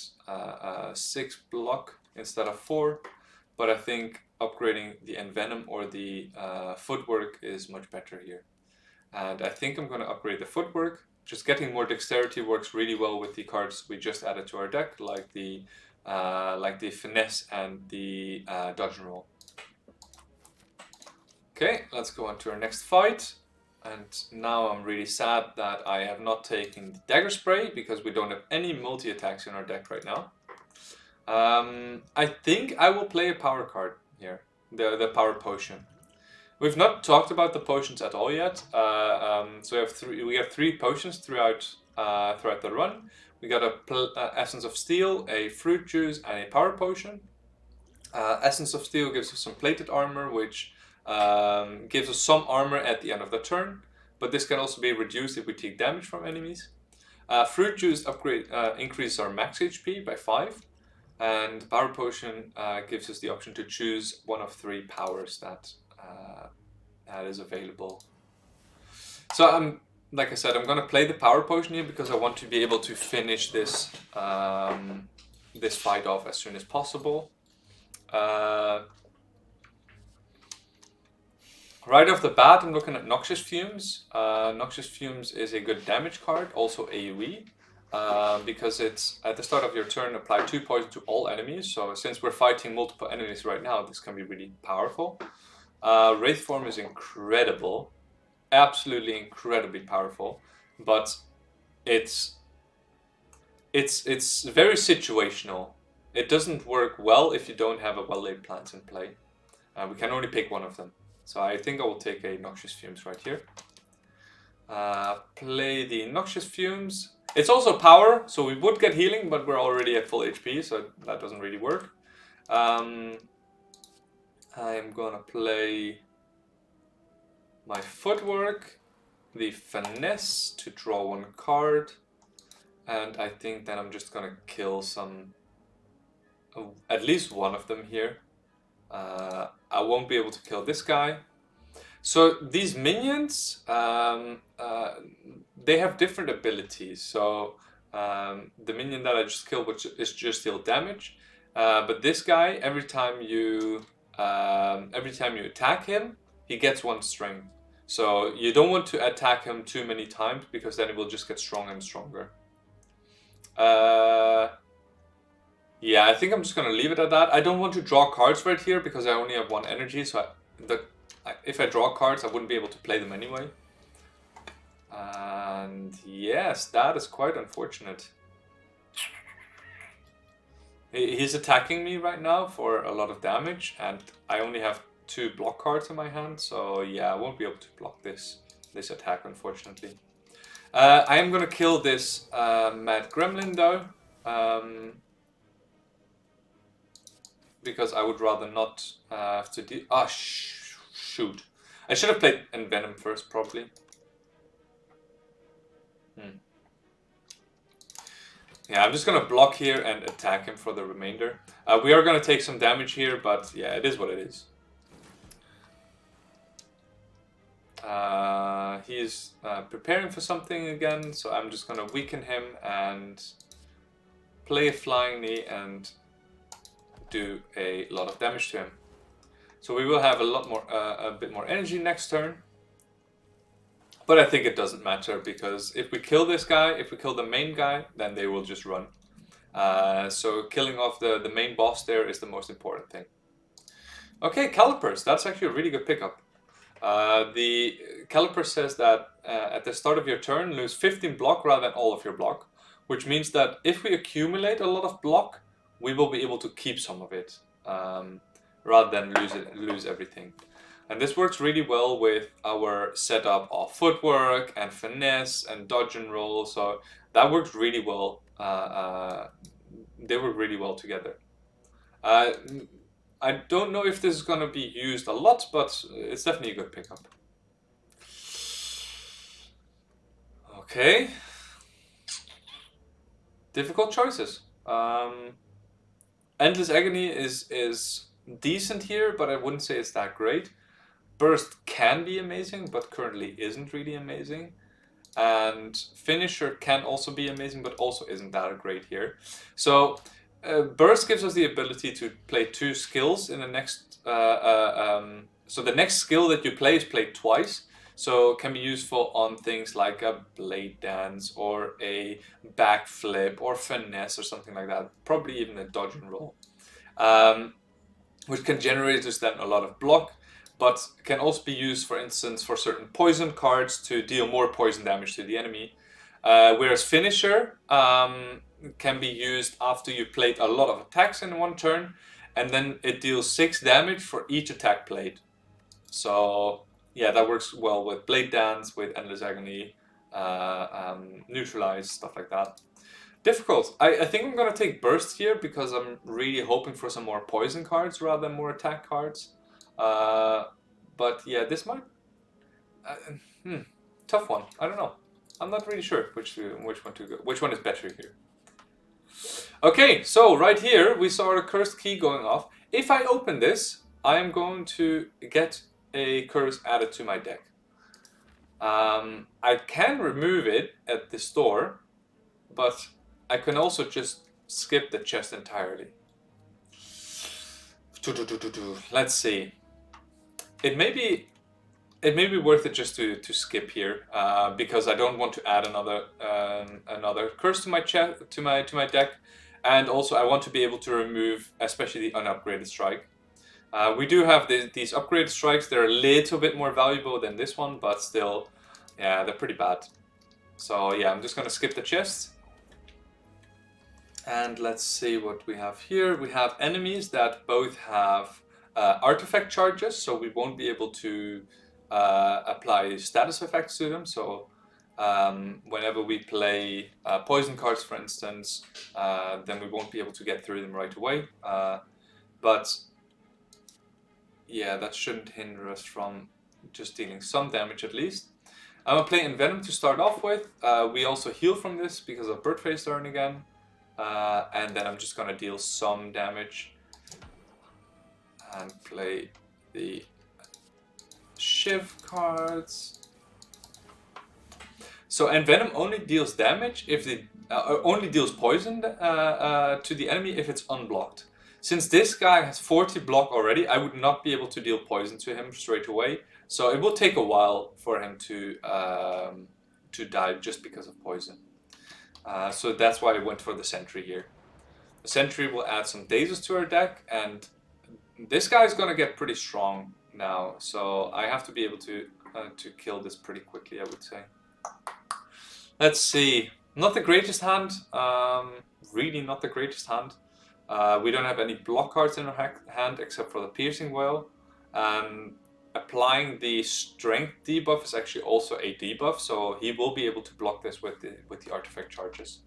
6 block instead of 4, but I think upgrading the envenom or the footwork is much better here. And I think I'm going to upgrade the footwork. Just getting more dexterity works really well with the cards we just added to our deck, like the finesse and the dodge and roll. Okay, let's go on to our next fight. And now I'm really sad that I have not taken the dagger spray because we don't have any multi-attacks in our deck right now. I think I will play a power card here, the power potion. We've not talked about the potions at all yet. So we have three potions throughout the run. We got a Essence of Steel, a Fruit Juice, and a Power Potion. Essence of Steel gives us some plated armor, which gives us some armor at the end of the turn, but this can also be reduced if we take damage from enemies. Fruit Juice increases our max HP by 5, and Power Potion gives us the option to choose one of 3 powers that is available. So like I said, I'm going to play the Power Potion here because I want to be able to finish this this fight off as soon as possible. Right off the bat, I'm looking at Noxious Fumes. Noxious Fumes is a good damage card, also AoE, because it's at the start of your turn, apply 2 poison to all enemies. So since we're fighting multiple enemies right now, this can be really powerful. Wraith Form is incredible, absolutely incredibly powerful, but it's very situational. It doesn't work well if you don't have a well-laid plans in play. We can only pick one of them. So I think I will take a Noxious Fumes right here. Play the Noxious Fumes. It's also power, so we would get healing, but we're already at full HP, so that doesn't really work. I'm gonna play my Footwork, the Finesse to draw 1 card, and I think then I'm just gonna kill at least one of them here. I won't be able to kill this guy. So these minions, they have different abilities. So the minion that I just killed, which is just deal damage, but this guy, every time you attack him, he gets 1 strength. So you don't want to attack him too many times because then it will just get stronger and stronger. Yeah, I think I'm just going to leave it at that. I don't want to draw cards right here because I only have 1 energy. So if I draw cards, I wouldn't be able to play them anyway. And yes, that is quite unfortunate. He's attacking me right now for a lot of damage. And I only have 2 block cards in my hand. So yeah, I won't be able to block this attack, unfortunately. I am going to kill this Mad Gremlin though. Because I would rather not have to deal. Ah, shoot! I should have played Envenom first, probably. Yeah, I'm just gonna block here and attack him for the remainder. We are gonna take some damage here, but yeah, it is what it is. He is preparing for something again, so I'm just gonna weaken him and play a Flying Knee and do a lot of damage to him. So we will have a bit more energy next turn. But I think it doesn't matter because if we kill this guy, if we kill the main guy, then they will just run. So killing off the main boss there is the most important thing. Okay, Calipers. That's actually a really good pickup. The Caliper says that at the start of your turn, lose 15 block rather than all of your block. Which means that if we accumulate a lot of block, we will be able to keep some of it, rather than lose everything. And this works really well with our setup of Footwork and Finesse and Dodge and Roll, so that works really well. They work really well together. I don't know if this is going to be used a lot, but it's definitely a good pickup. Okay. Difficult choices. Endless Agony is decent here, but I wouldn't say it's that great. Burst can be amazing, but currently isn't really amazing. And Finisher can also be amazing, but also isn't that great here. So Burst gives us the ability to play 2 skills in the next... so the next skill that you play is played twice. So it can be useful on things like a blade dance or a backflip or finesse or something like that. Probably even a dodge and roll. Which can generate just then a lot of block, but can also be used, for instance, for certain poison cards to deal more poison damage to the enemy. Whereas Finisher can be used after you played a lot of attacks in one turn, and then it deals 6 damage for each attack played. So yeah, that works well with Blade Dance, with Endless Agony, Neutralize, stuff like that. Difficult. I think I'm going to take Burst here because I'm really hoping for some more poison cards rather than more attack cards. But yeah, this might... tough one. I don't know. I'm not really sure which one to go. Which one is better here. Okay, so right here we saw a cursed key going off. If I open this, I am going to get a curse added to my deck. I can remove it at the store, but I can also just skip the chest entirely. Let's see. It may be worth it just to skip here because I don't want to add another curse to my deck, and also I want to be able to remove especially the unupgraded strike. We do have these upgraded strikes. They're a little bit more valuable than this one, but still, yeah, they're pretty bad. So yeah, I'm just gonna skip the chest. And let's see what we have here. We have enemies that both have artifact charges, so we won't be able to apply status effects to them. So whenever we play poison cards, for instance, then we won't be able to get through them right away. But yeah, that shouldn't hinder us from just dealing some damage at least. I'm going to play Envenom to start off with. We also heal from this because of Birdface turn again. And then I'm just going to deal some damage and play the Shiv cards. So Envenom only deals damage if the only deals poison to the enemy if it's unblocked. Since this guy has 40 block already, I would not be able to deal poison to him straight away. So it will take a while for him to die just because of poison. So that's why I went for the Sentry here. The Sentry will add some dazes to our deck, and this guy is going to get pretty strong now. So I have to be able to kill this pretty quickly, I would say. Let's see. Not the greatest hand. Really not the greatest hand. We don't have any block cards in our hand except for the Piercing Wail. Applying the Strength debuff is actually also a debuff, so he will be able to block this with the artifact charges.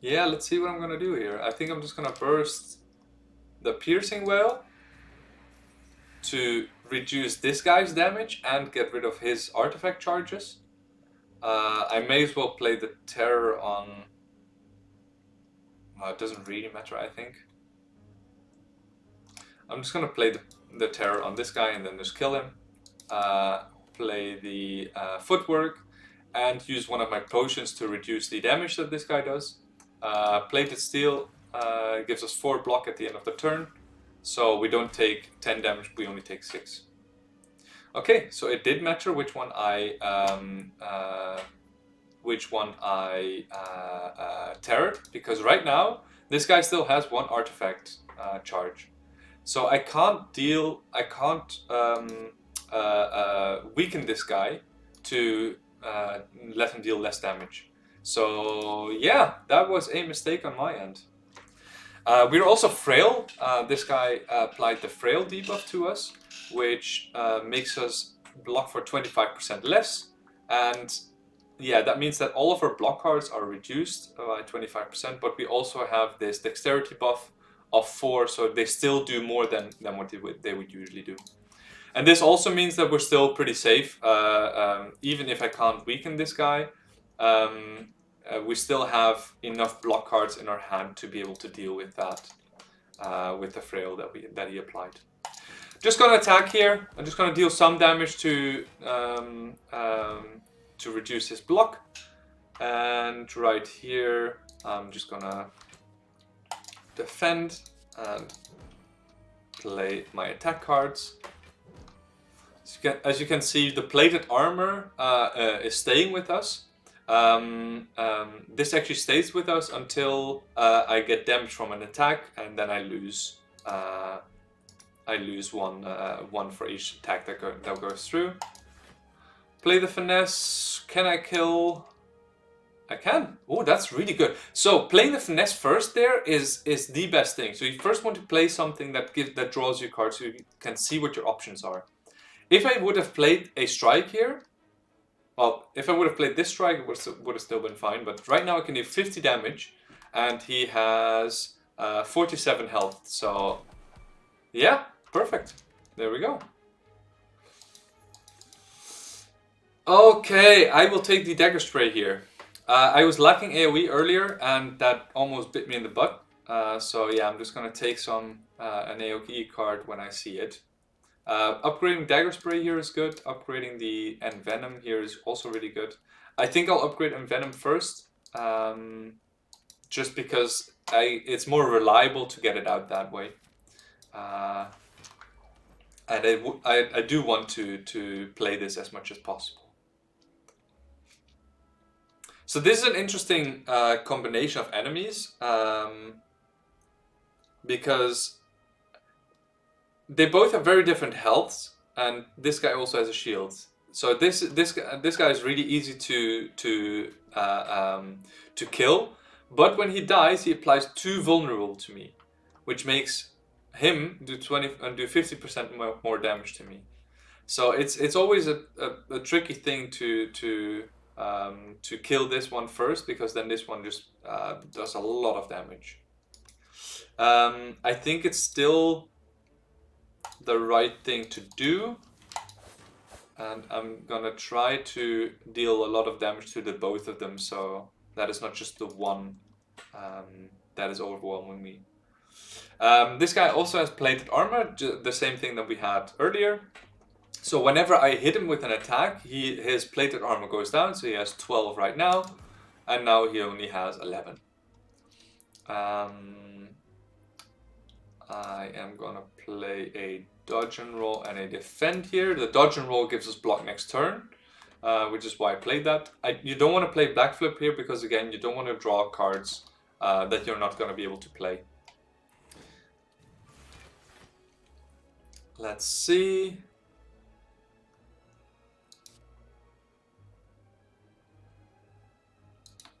Yeah, let's see what I'm gonna do here. I think I'm just gonna burst the Piercing Wail to reduce this guy's damage and get rid of his artifact charges. I may as well play the Terror on... it doesn't really matter, I think. I'm just going to play the Terror on this guy and then just kill him. Play the Footwork and use one of my potions to reduce the damage that this guy does. Plated Steel gives us 4 block at the end of the turn. So we don't take 10 damage, we only take 6. Okay, so it did matter which one I terrored, because right now this guy still has 1 artifact charge. So I can't weaken this guy to let him deal less damage. So yeah, that was a mistake on my end. We're also frail. This guy applied the frail debuff to us, which makes us block for 25% less. And yeah, that means that all of our block cards are reduced by 25%, but we also have this dexterity buff of 4, so they still do more than what they would usually do. And this also means that we're still pretty safe, even if I can't weaken this guy. We still have enough block cards in our hand to be able to deal with that, with the frail that he applied. Just gonna attack here. I'm just gonna deal some damage to reduce his block, and right here I'm just gonna defend and play my attack cards. As you can see, the plated armor is staying with us. This actually stays with us until I get damage from an attack, and then I lose. I lose one for each attack that goes through. Play the finesse. Can I kill? I can. Oh, that's really good. So playing the finesse first there is the best thing. So you first want to play something that draws you cards, so you can see what your options are. If I would have played a strike here, well, if I would have played this strike, it would have still been fine. But right now I can do 50 damage, and he has 47 health. So yeah, perfect. There we go. Okay, I will take the dagger spray here. I was lacking AoE earlier, and that almost bit me in the butt. So yeah, I'm just gonna take an AoE card when I see it. Upgrading dagger spray here is good. Upgrading the envenom here is also really good. I think I'll upgrade envenom first, just because it's more reliable to get it out that way. And I do want to play this as much as possible. So this is an interesting combination of enemies, because they both have very different healths, and this guy also has a shield. So this guy is really easy to kill, but when he dies, he applies 2 vulnerable to me, which makes him do 50% more damage to me. So it's always a tricky thing to kill this one first, because then this one just does a lot of damage. I think it's still the right thing to do, and I'm gonna try to deal a lot of damage to the both of them, so that is not just the one that is overwhelming me. This guy also has plated armor, the same thing that we had earlier. So whenever I hit him with an attack, his plated armor goes down, so he has 12 right now, and now he only has 11. I am gonna play a dodge and roll and a defend here. The dodge and roll gives us block next turn, which is why I played that. You don't want to play backflip here, because again, you don't want to draw cards that you're not gonna be able to play. Let's see.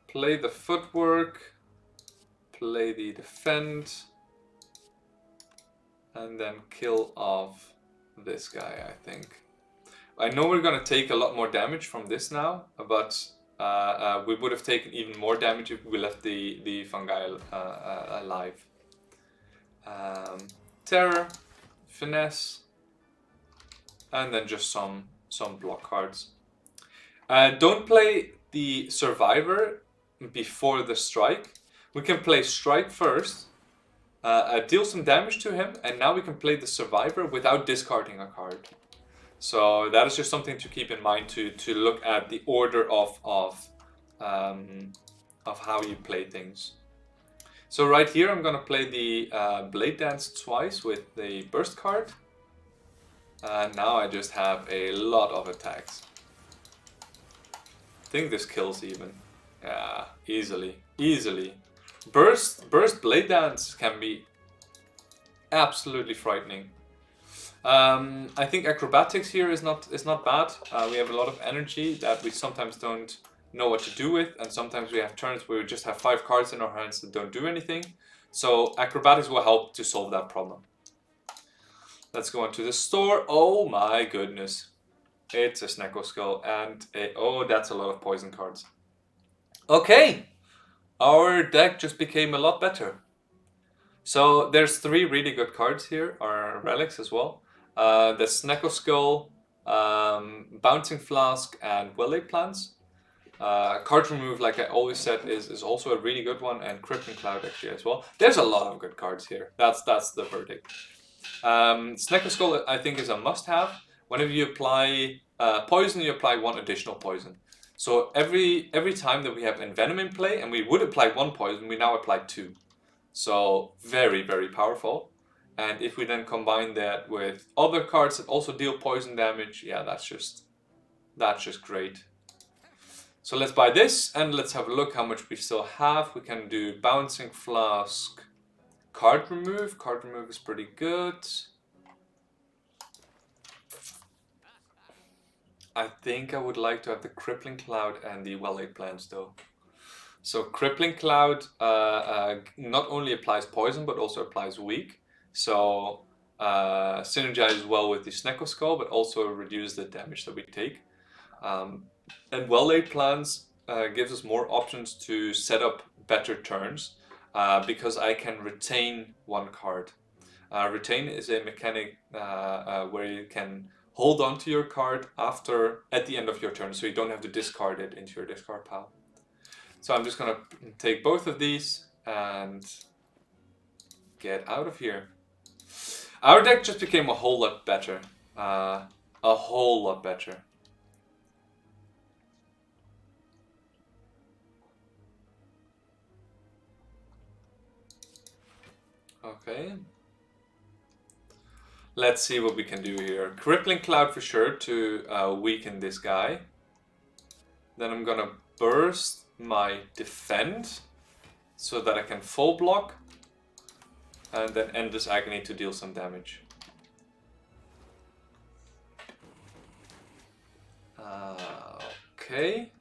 Play the footwork, play the defend, and then kill off this guy, I think. I know we're gonna take a lot more damage from this now, but we would have taken even more damage if we left the fungi alive. Terror, finesse, and then just some block cards. Don't play the survivor before the strike. We can play strike first, deal some damage to him, and now we can play the survivor without discarding a card. So that is just something to keep in mind, to look at the order of how you play things. So right here I'm gonna play the Blade Dance twice with the burst card. Now I just have a lot of attacks. I think this kills even. Yeah, easily. Burst Blade Dance can be absolutely frightening. I think acrobatics here is not bad. We have a lot of energy that we sometimes don't know what to do with, and sometimes we have turns where we just have 5 cards in our hands that don't do anything. So acrobatics will help to solve that problem. Let's go into the store. Oh my goodness. It's a Snecko Skull and oh, that's a lot of poison cards. Okay, our deck just became a lot better. So there's 3 really good cards here, our relics as well. The Snecko Skull, Bouncing Flask, and Well-Laid Plants. Card remove, like I always said, is also a really good one, and Crippling Cloud actually as well. There's a lot of good cards here. That's the verdict. Snecko Skull, I think, is a must-have. Whenever you apply poison, you apply 1 additional poison. So every time that we have Envenom in play, and we would apply 1 poison, we now apply 2. So very, very powerful. And if we then combine that with other cards that also deal poison damage, yeah, that's just great. So let's buy this and let's have a look how much we still have. We can do Bouncing Flask, card remove. Card remove is pretty good. I think I would like to have the Crippling Cloud and the Well-Laid Plans though. So Crippling Cloud not only applies poison but also applies weak. So synergizes well with the Snecko Skull but also reduces the damage that we take. And Well-Laid Plans gives us more options to set up better turns because I can retain one card. Retain is a mechanic where you can hold on to your card at the end of your turn, so you don't have to discard it into your discard pile. So I'm just gonna take both of these and get out of here. Our deck just became a whole lot better. A whole lot better. Okay. Let's see what we can do here. Crippling Cloud for sure to weaken this guy. Then I'm gonna burst my defend so that I can full block. And then end this agony to deal some damage. Okay.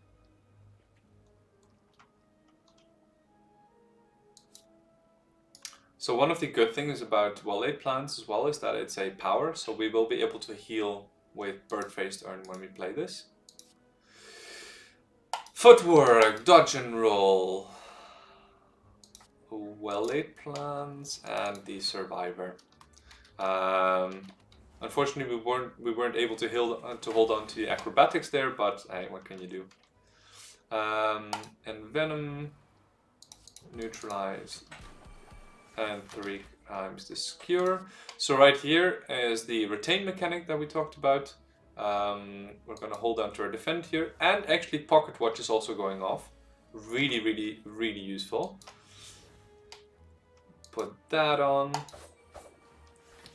So one of the good things about Well-Laid Plans as well is that it's a power, so we will be able to heal with Bird-Faced Urn when we play this. Footwork, dodge and roll. Well-Laid Plans and the Survivor. Unfortunately, we weren't able to hold on to the acrobatics there, but hey, what can you do? And Venom, neutralize, and 3 times this cure. So right here is the retain mechanic that we talked about. We're gonna hold on to our defend here, and actually Pocket Watch is also going off. Really, really, really useful. Put that on.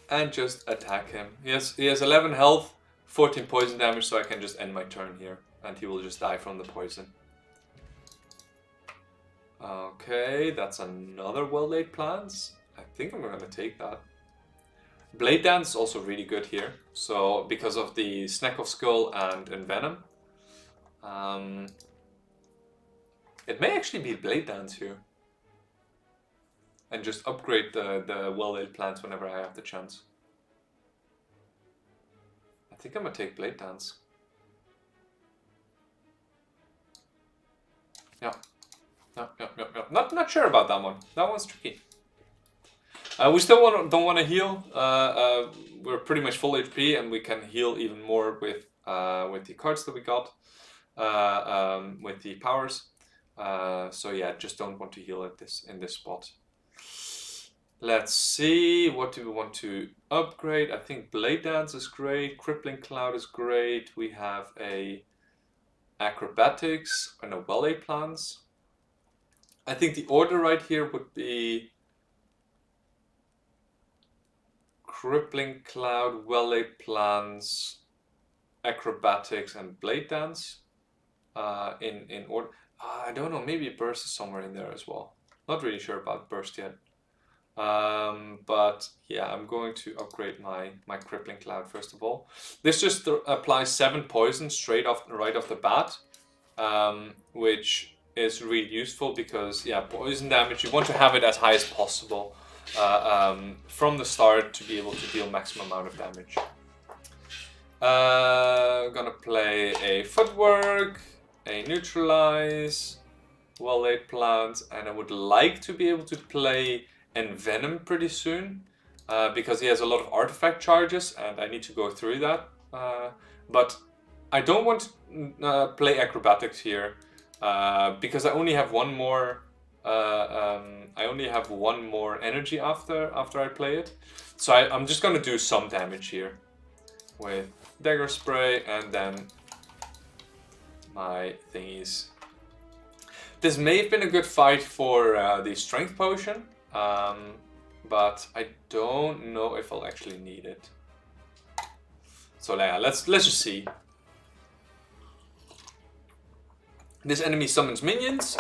And just attack him. He has 11 health, 14 poison damage, so I can just end my turn here. And he will just die from the poison. Okay, that's another Well-Laid Plans. I think I'm going to take that. Blade Dance is also really good here. So, because of the Snack of Skull and Envenom. It may actually be Blade Dance here. And just upgrade the Well-Laid Plans whenever I have the chance. I think I'm gonna take Blade Dance. Yeah. Not sure about that one. That one's tricky. We still don't want to heal. We're pretty much full HP, and we can heal even more with the cards that we got, with the powers. So yeah, just don't want to heal in this spot. Let's see, what do we want to upgrade? I think Blade Dance is great, Crippling Cloud is great, we have a Acrobatics and a Well-Laid Plans. I think the order right here would be Crippling Cloud, Well-Laid Plans, Acrobatics and Blade Dance in order. I don't know, maybe Burst is somewhere in there as well. Not really sure about Burst yet. But yeah, I'm going to upgrade my Crippling Cloud first of all. This just applies 7 poison right off the bat, which is really useful because yeah, poison damage, you want to have it as high as possible from the start to be able to deal maximum amount of damage. I'm gonna play a Footwork, a Neutralize, Well-Laid Plans, and I would like to be able to play Envenom pretty soon because he has a lot of artifact charges and I need to go through that. But I don't want to play Acrobatics here because I only have one more. I only have one more energy after I play it, so I'm just gonna do some damage here with Dagger Spray and then my thingies. This may have been a good fight for the Strength Potion. but I don't know if I'll actually need it. So yeah, let's just see. This enemy summons minions.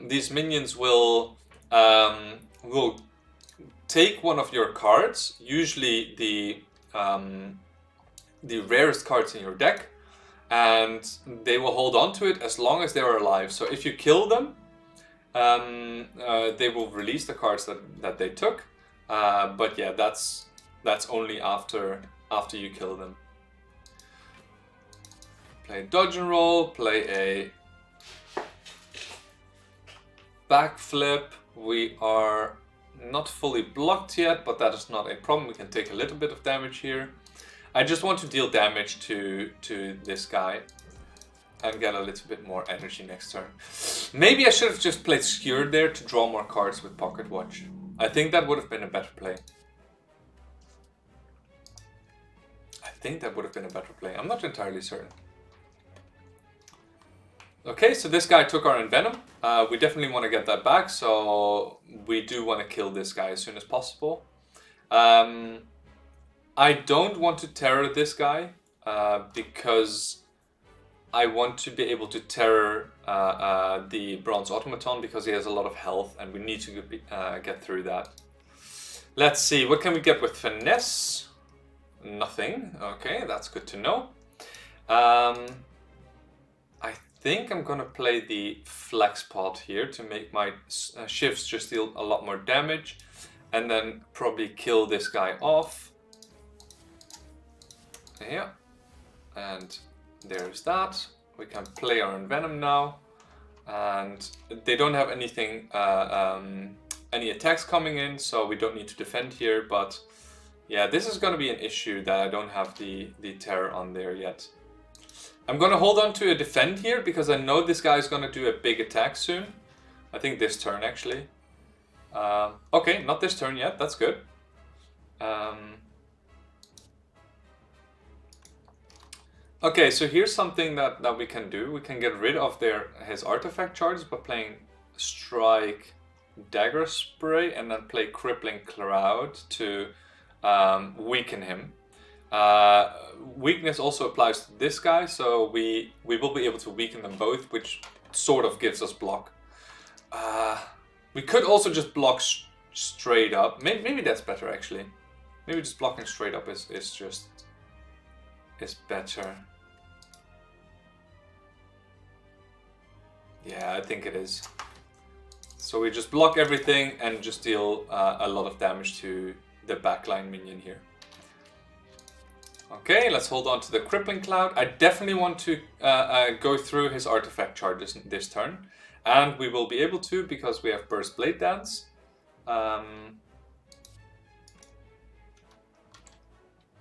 These minions will take one of your cards, usually the rarest cards in your deck, and they will hold on to it as long as they're alive. So if you kill them, they will release the cards that they took. But yeah, that's only after you kill them. Play a dodge and roll, play a backflip. We are not fully blocked yet, but that is not a problem. We can take a little bit of damage here. I just want to deal damage to this guy and get a little bit more energy next turn. Maybe I should have just played Skewered there to draw more cards with Pocket Watch. I think that would have been a better play. I'm not entirely certain. Okay, so this guy took our Envenom. We definitely want to get that back, so we do want to kill this guy as soon as possible. I don't want to terror this guy because I want to be able to terror the Bronze Automaton because he has a lot of health and we need to get through that. Let's see, what can we get with Finesse? Nothing. Okay, that's good to know. I think I'm gonna play the Flex Pod here to make my shifts just deal a lot more damage and then probably kill this guy off. Yeah, and there's that. We can play our Envenom now, and they don't have anything, any attacks coming in, so we don't need to defend here. But yeah, this is going to be an issue that I don't have the terror on there yet. I'm going to hold on to a defend here because I know this guy is going to do a big attack soon. I think this turn actually. Okay, not this turn yet. That's good. Okay, so here's something that we can do. We can get rid of his artifact charges by playing Strike, Dagger Spray, and then play Crippling Cloud to weaken him. Weakness also applies to this guy, so we will be able to weaken them both, which sort of gives us block. We could also just block straight up. Maybe that's better actually. Maybe just blocking straight up is better. Yeah, I think it is. So we just block everything and just deal a lot of damage to the backline minion here. Okay, let's hold on to the Crippling Cloud. I definitely want to go through his artifact charges this turn. And we will be able to because we have Burst Blade Dance.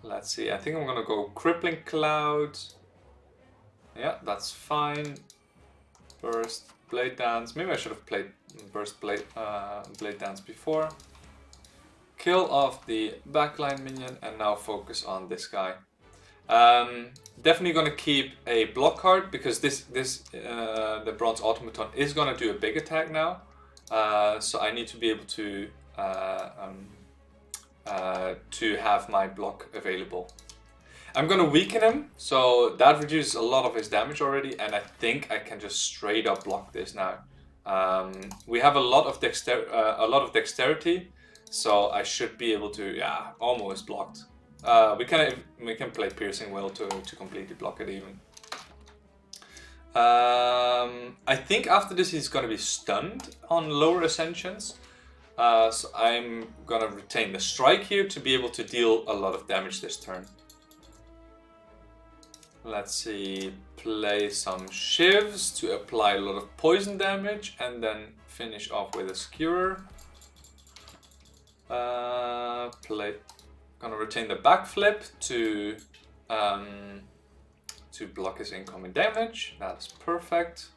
Let's see, I think I'm gonna go Crippling Cloud. Yeah, that's fine. Burst Blade Dance. Maybe I should have played Burst Blade Dance before. Kill off the backline minion and now focus on this guy. Definitely gonna keep a block card because the Bronze Automaton is gonna do a big attack now. So I need to be able to have my block available. I'm gonna weaken him, so that reduces a lot of his damage already, and I think I can just straight up block this now. We have a lot of dexterity, so I should be able to, yeah, almost blocked. We can play Piercing Will to completely block it even. I think after this he's gonna be stunned on lower ascensions. So I'm gonna retain the Strike here to be able to deal a lot of damage this turn. Let's see, play some Shivs to apply a lot of poison damage and then finish off with a Skewer. Gonna retain the Backflip to block his incoming damage. That's perfect.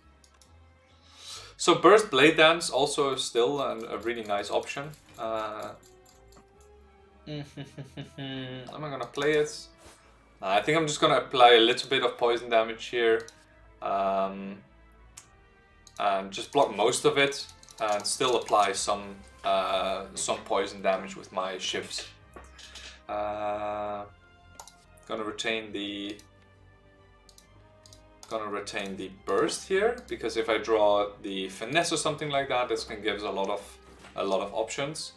So Burst Blade Dance also still a really nice option. Am I gonna play it? I think I'm just gonna apply a little bit of poison damage here. And just block most of it and still apply some some poison damage with my shifts. Gonna retain the burst here, because if I draw the finesse or something like that, this can give us a lot of options.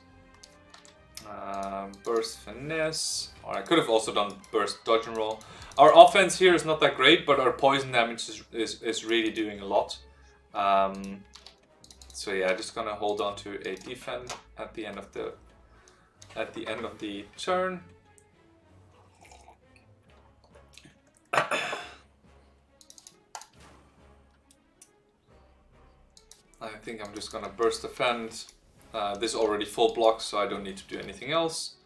Burst finesse, or I could have also done burst dodge and roll. Our offense here is not that great, but our poison damage is really doing a lot. So yeah, just gonna hold on to a defend at the end of the turn. I think I'm just gonna burst defend. This is already full block, so I don't need to do anything else.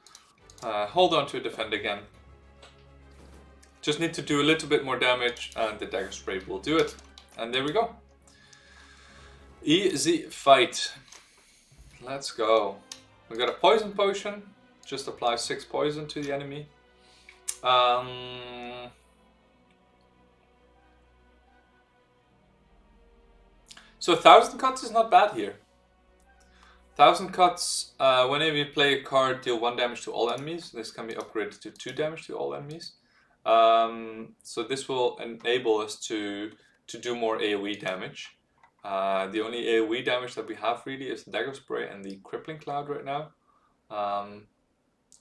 Hold on to defend again. Just need to do a little bit more damage, and the dagger spray will do it. And there we go. Easy fight. Let's go. We got a poison potion. Just apply 6 poison to the enemy. So 1000 cuts is not bad here. 1000 cuts, whenever you play a card, deal 1 damage to all enemies. This can be upgraded to 2 damage to all enemies. So this will enable us to do more AoE damage. The only AoE damage that we have really is the dagger spray and the crippling cloud right now.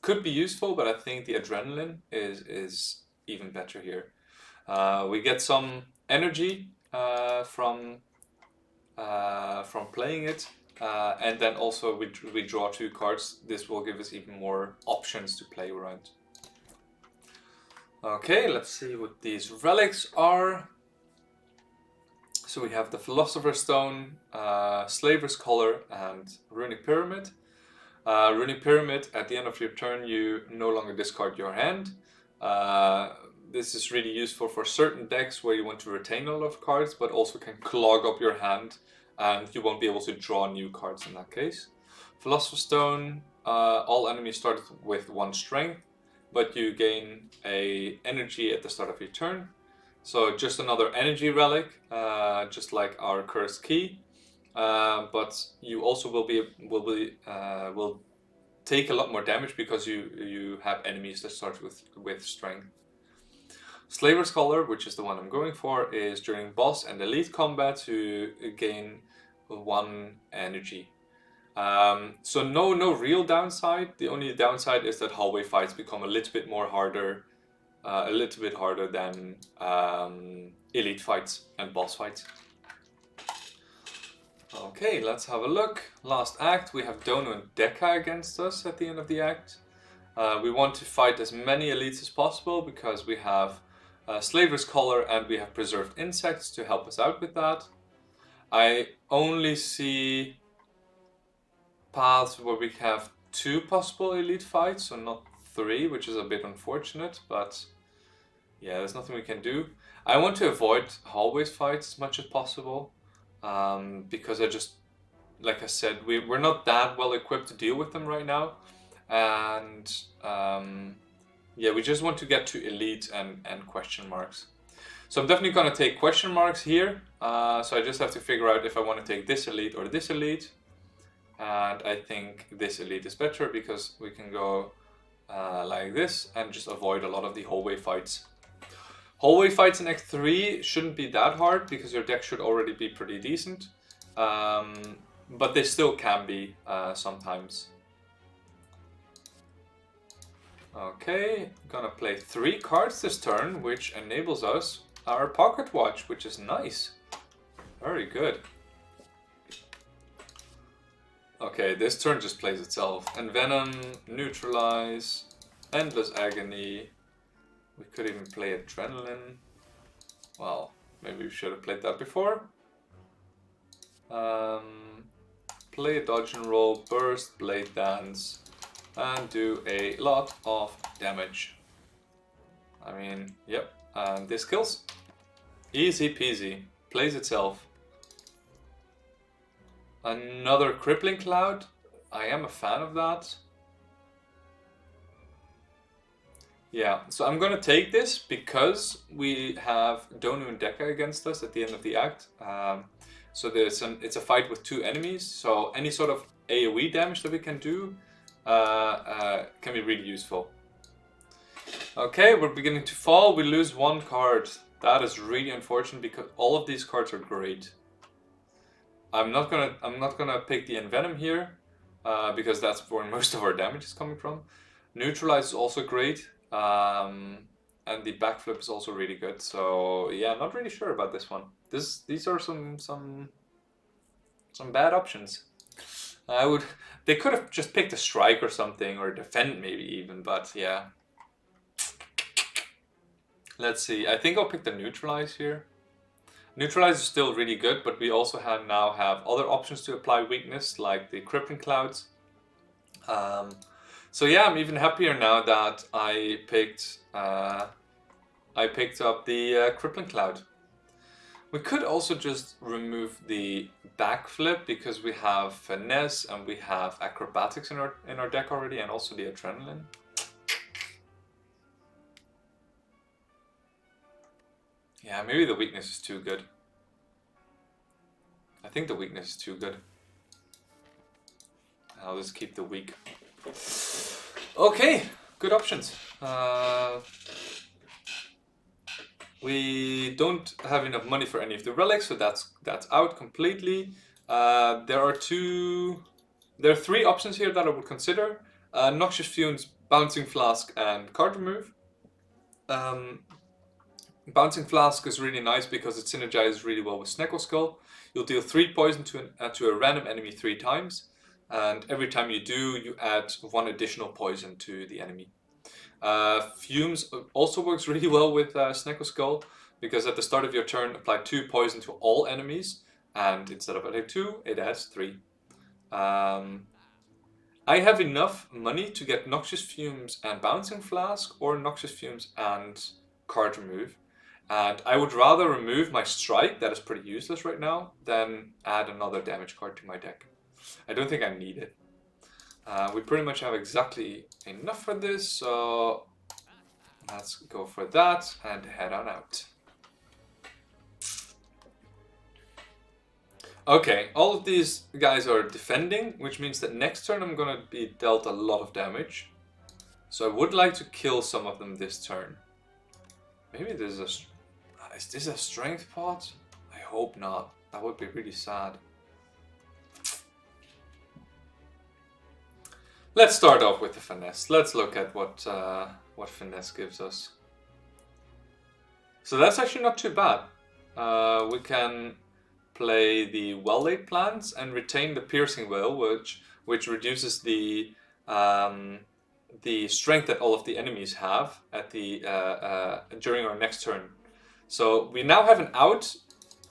Could be useful, but I think the adrenaline is even better here. We get some energy from playing it, and then also we draw 2 cards. This will give us even more options to play around. Okay, let's see what these relics are. So we have the Philosopher's Stone, Slaver's Collar, and Runic Pyramid. Runic Pyramid, at the end of your turn, you no longer discard your hand. This is really useful for certain decks where you want to retain a lot of cards, but also can clog up your hand, and you won't be able to draw new cards in that case. Philosopher's Stone, all enemies start with 1 strength, but you gain a energy at the start of your turn. So just another energy relic, just like our cursed key, but you also will take a lot more damage because you have enemies that start with strength. Slaver's Collar, which is the one I'm going for, is during boss and elite combat to gain 1 energy. So no real downside. The only downside is that hallway fights become a little bit harder than elite fights and boss fights. Okay, let's have a look. Last act, we have Dono and Deka against us at the end of the act. We want to fight as many elites as possible because we have Slaver's Collar and we have Preserved Insects to help us out with that. I only see paths where we have 2 possible elite fights, so not 3, which is a bit unfortunate, but yeah, there's nothing we can do. I want to avoid hallways fights as much as possible, because like I said, we're not that well equipped to deal with them right now, and yeah, we just want to get to elite and question marks. So I'm definitely going to take question marks here, so I just have to figure out if I want to take this elite or this elite, and I think this elite is better because we can go like this and just avoid a lot of the hallway fights. Hallway fights in Act 3 shouldn't be that hard because your deck should already be pretty decent, but they still can be sometimes. Okay, gonna play 3 cards this turn, which enables us our pocket watch, which is nice. Very good. Okay, this turn just plays itself. Envenom, Neutralize, Endless Agony. We could even play Adrenaline. Well, maybe we should have played that before. Play Dodge and Roll, Burst, Blade Dance, and do a lot of damage. I mean, yep, and this kills. Easy peasy, plays itself. Another Crippling Cloud, I am a fan of that. Yeah, so I'm gonna take this because we have Donu and Deka against us at the end of the act. So it's a fight with 2 enemies, so any sort of AoE damage that we can do can be really useful. Okay, we're beginning to fall. We lose one card. That is really unfortunate because all of these cards are great. I'm not gonna pick the Envenom here because that's where most of our damage is coming from. Neutralize is also great, and the backflip is also really good. So yeah, not really sure about this one. These are some bad options. They could have just picked a strike or something, or defend maybe even, but yeah. Let's see, I think I'll pick the neutralize here. Neutralize is still really good, but we also now have other options to apply weakness, like the crippling clouds. So yeah, I'm even happier now that I picked up the crippling cloud. We could also just remove the backflip because we have finesse and we have acrobatics in our deck already, and also the adrenaline. Yeah, maybe the weakness is too good. I think the weakness is too good. I'll just keep the weak. Okay, good options. We don't have enough money for any of the relics, so that's out completely. There are 3 options here that I would consider: Noxious Fumes, Bouncing Flask, and card remove. Bouncing Flask is really nice because it synergizes really well with Snecko Skull. You'll deal 3 poison to a random enemy 3 times, and every time you do, you add 1 additional poison to the enemy. Fumes also works really well with Snecko Skull, because at the start of your turn, apply 2 poison to all enemies, and instead of adding 2, it adds 3. I have enough money to get Noxious Fumes and Bouncing Flask, or Noxious Fumes and card remove. And I would rather remove my strike, that is pretty useless right now, than add another damage card to my deck. I don't think I need it. We pretty much have exactly enough for this, so let's go for that and head on out. Okay, all of these guys are defending, which means that next turn I'm going to be dealt a lot of damage. So I would like to kill some of them this turn. Maybe this is this a strength pot? I hope not. That would be really sad. Let's start off with the finesse. Let's look at what finesse gives us. So that's actually not too bad. We can play the well-laid plans and retain the piercing wail, which reduces the strength that all of the enemies have at the during our next turn. So we now have an out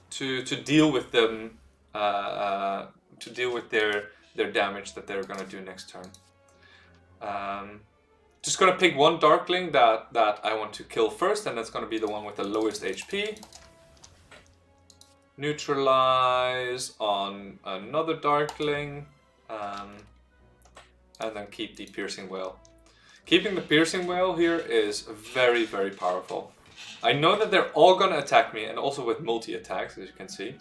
to deal with them, to deal with their damage that they're gonna do next turn. Just gonna pick one Darkling that I want to kill first, and that's gonna be the one with the lowest HP. Neutralize on another Darkling, and then keep the piercing wail. Keeping the piercing wail here is very, very powerful. I know that they're all gonna attack me, and also with multi-attacks, as you can see.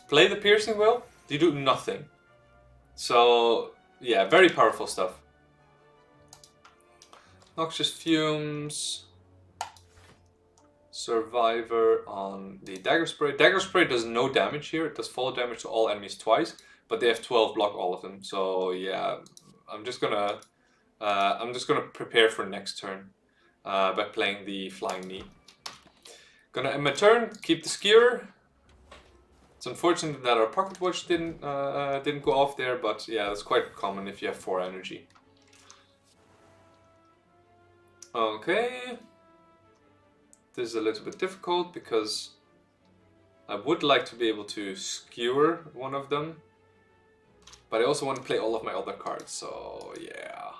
Play the piercing wail, you do nothing. So yeah, very powerful stuff. Noxious Fumes, Survivor on the Dagger Spray. Dagger Spray does no damage here. It does fall damage to all enemies twice, but they have 12 block all of them. So yeah, I'm just gonna prepare for next turn by playing the Flying Knee. Gonna end my turn, keep the Skewer. It's unfortunate that our Pocket Watch didn't go off there, but yeah, that's quite common if you have 4 energy. Okay. This is a little bit difficult because I would like to be able to skewer one of them, but I also want to play all of my other cards, so yeah.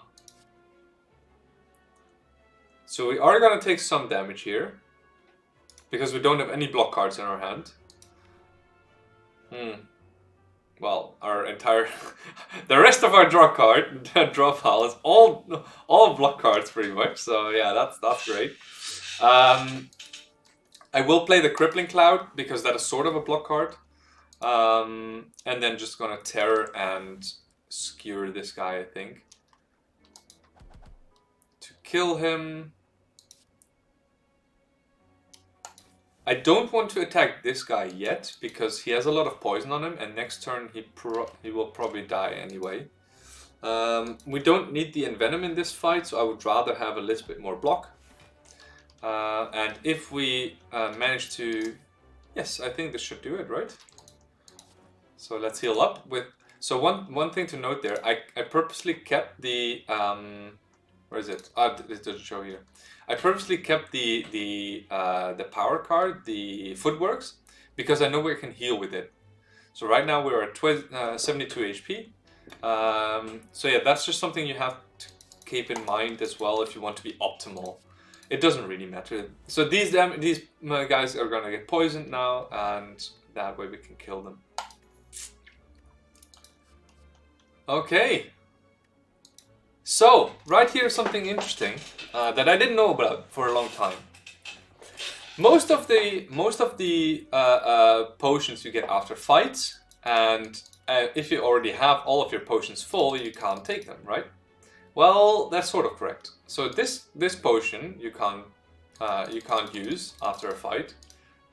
So we are going to take some damage here, because we don't have any block cards in our hand. Well, our entire... the rest of our draw pile is all block cards pretty much, so yeah, that's great. I will play the Crippling Cloud, because that is sort of a block card. And then just gonna Terror and skewer this guy, I think. To kill him. I don't want to attack this guy yet, because he has a lot of poison on him, and next turn he will probably die anyway. We don't need the envenom in this fight, so I would rather have a little bit more block. And if we manage to... Yes, I think this should do it, right? So let's heal up with... So one thing to note there, I purposely kept the... where is it? It doesn't show here. I purposely kept the power card, the footworks, because I know we can heal with it. So right now we're at 72 HP. So yeah, that's just something you have to keep in mind as well if you want to be optimal. It doesn't really matter. So these guys are gonna get poisoned now, and that way we can kill them. Okay. So, right here is something interesting that I didn't know about for a long time. Most of the potions you get after fights, and if you already have all of your potions full, you can't take them, right? Well, that's sort of correct. So this potion you can't use after a fight.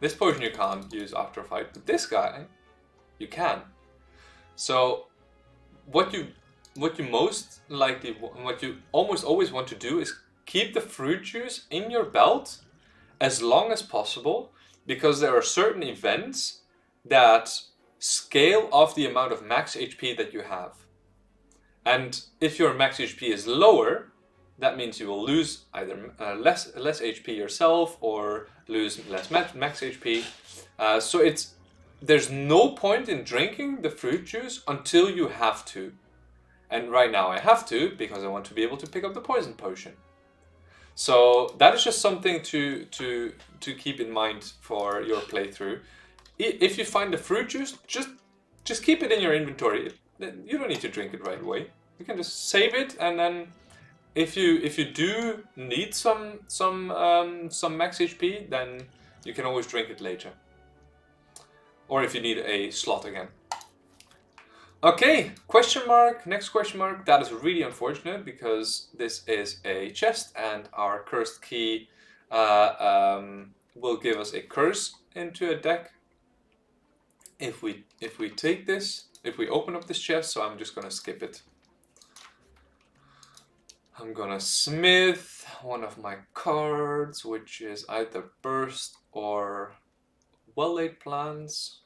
This potion you can't use after a fight, but this guy you can. So what you most likely, what you almost always want to do is keep the fruit juice in your belt as long as possible, because there are certain events that scale off the amount of max HP that you have. And if your max HP is lower, that means you will lose either less HP yourself or lose less max HP. So there's no point in drinking the fruit juice until you have to. And right now I have to, because I want to be able to pick up the poison potion. So that is just something to keep in mind for your playthrough. If you find the fruit juice, just keep it in your inventory. You don't need to drink it right away. You can just save it, and then if you do need some max HP, then you can always drink it later. Or if you need a slot again. Okay, question mark, next question mark. That is really unfortunate, because this is a chest and our cursed key will give us a curse into a deck if we take this, if we open up this chest. So I'm just gonna skip it. I'm gonna smith one of my cards, which is either burst or well-laid plans.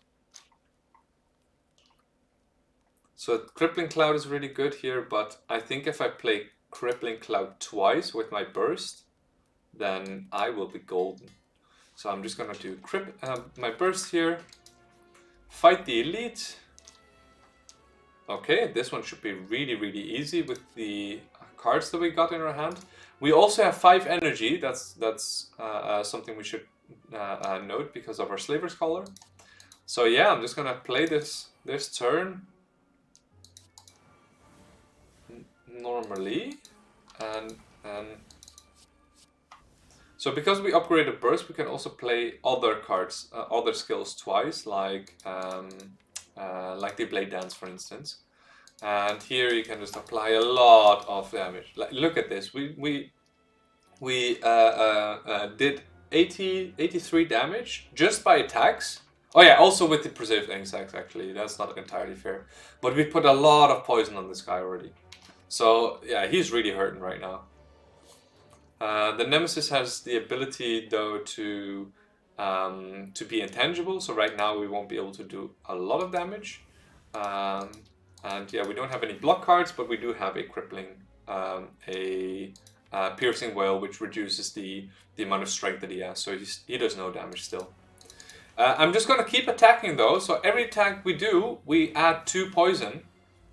So Crippling Cloud is really good here, but I think if I play Crippling Cloud twice with my burst, then I will be golden. So I'm just gonna do my burst here, fight the elite. Okay, this one should be really easy with the cards that we got in our hand. We also have 5 energy. That's something we should note because of our Slaver's Collar. So yeah, I'm just gonna play this turn normally, and so because we upgraded burst, we can also play other cards, other skills twice, like the Blade Dance, for instance. And here you can just apply a lot of damage. Like, look at this. We did 83 damage just by attacks. Oh yeah, also with the preserved insects, actually. That's not entirely fair. But we put a lot of poison on this guy already. So yeah, he's really hurting right now. The Nemesis has the ability, though, to be intangible. So right now we won't be able to do a lot of damage. And yeah, we don't have any block cards, but we do have a crippling, piercing wail, which reduces the amount of strength that he has. So he does no damage still. I'm just gonna keep attacking though. So every attack we do, we add 2 poison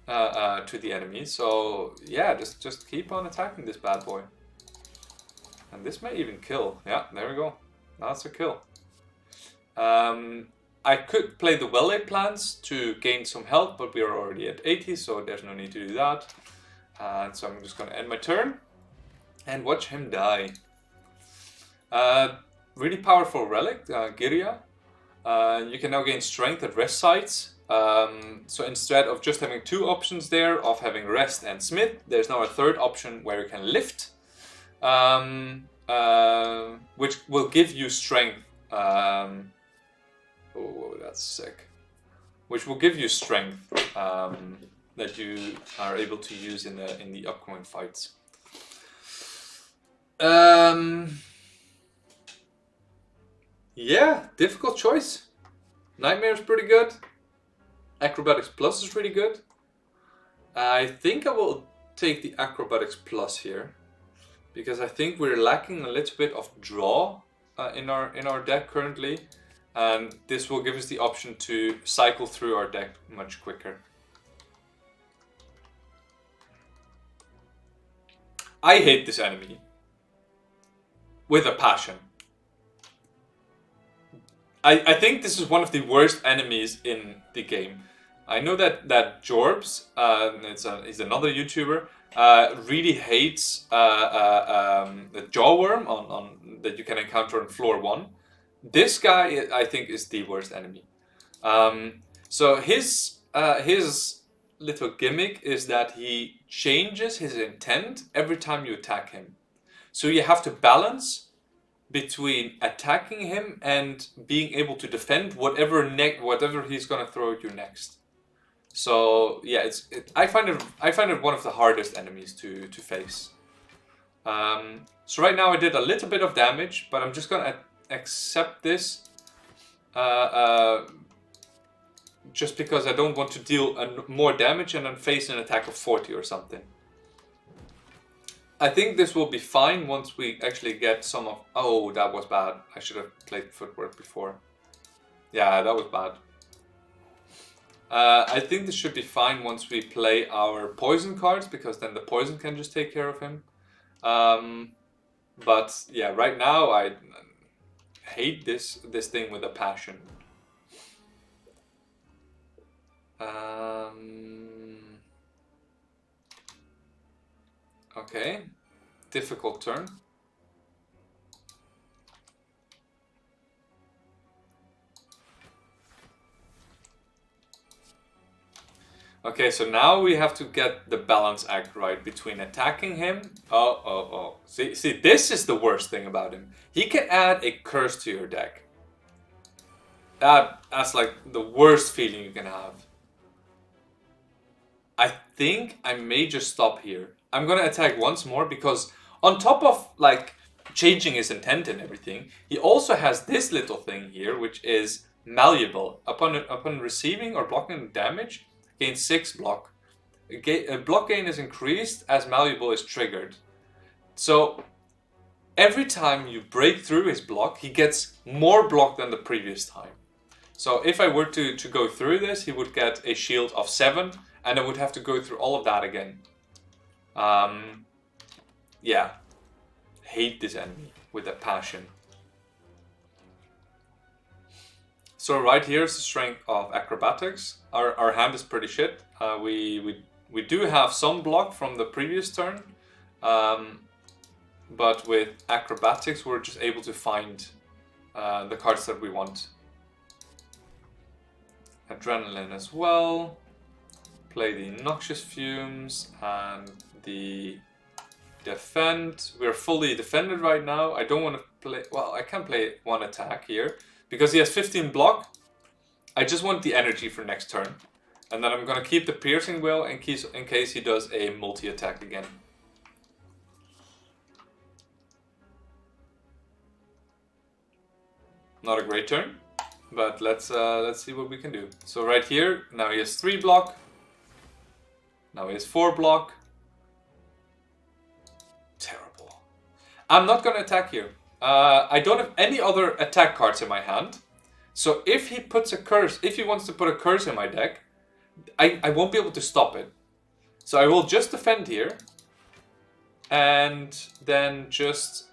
to the enemy. So yeah, just keep on attacking this bad boy. And this may even kill. Yeah, there we go. That's a kill. I could play the well-laid plans to gain some health, but we are already at 80, so there's no need to do that. And so I'm just going to end my turn and watch him die. Really powerful relic, Giria. You can now gain strength at rest sites So instead of just having two options there, of having rest and smith, there's now a third option where you can lift, which will give you strength. Oh, that's sick. Which will give you strength that you are able to use in the upcoming fights. Yeah, difficult choice. Nightmare is pretty good. Acrobatics Plus is really good. I think I will take the Acrobatics Plus here, because I think we're lacking a little bit of draw in our deck currently, and this will give us the option to cycle through our deck much quicker. I hate this enemy with a passion. I think this is one of the worst enemies in the game. I know that Jorbs, he's another YouTuber, really hates the jawworm on that you can encounter on floor 1. This guy, I think, is the worst enemy. So his little gimmick is that he changes his intent every time you attack him. So you have to balance between attacking him and being able to defend whatever he's gonna throw at you next. So yeah, I find it one of the hardest enemies to face. So right now I did a little bit of damage, but I'm just gonna accept this, just because I don't want to deal more damage and then face an attack of 40 or something. I think this will be fine once we actually get some of... Oh, that was bad. I should have played footwork before. Yeah, that was bad. I think this should be fine once we play our poison cards, because then the poison can just take care of him. But yeah, right now I hate this thing with a passion. Okay, difficult turn. Okay, so now we have to get the balance act right between attacking him. Oh. See, this is the worst thing about him. He can add a curse to your deck. That's like the worst feeling you can have. I think I may just stop here. I'm gonna attack once more, because on top of like changing his intent and everything, he also has this little thing here, which is malleable. Upon receiving or blocking damage, gain 6 block. Block gain is increased as malleable is triggered. So every time you break through his block, he gets more block than the previous time. So if I were to go through this, he would get a shield of 7, and I would have to go through all of that again. Yeah. Hate this enemy with a passion. So right here is the strength of acrobatics. Our hand is pretty shit. We do have some block from the previous turn, but with acrobatics we're just able to find the cards that we want. Adrenaline as well. Play the Noxious Fumes and the Defend. We're fully defended right now. I don't want to play... Well, I can play one attack here, because he has 15 block. I just want the energy for next turn. And then I'm going to keep the Piercing Will in case he does a multi-attack again. Not a great turn, but let's see what we can do. So right here, now he has 3 block. Now he has 4 block. Terrible. I'm not going to attack here. I don't have any other attack cards in my hand. So if he puts a curse, if he wants to put a curse in my deck, I won't be able to stop it. So I will just defend here. And then just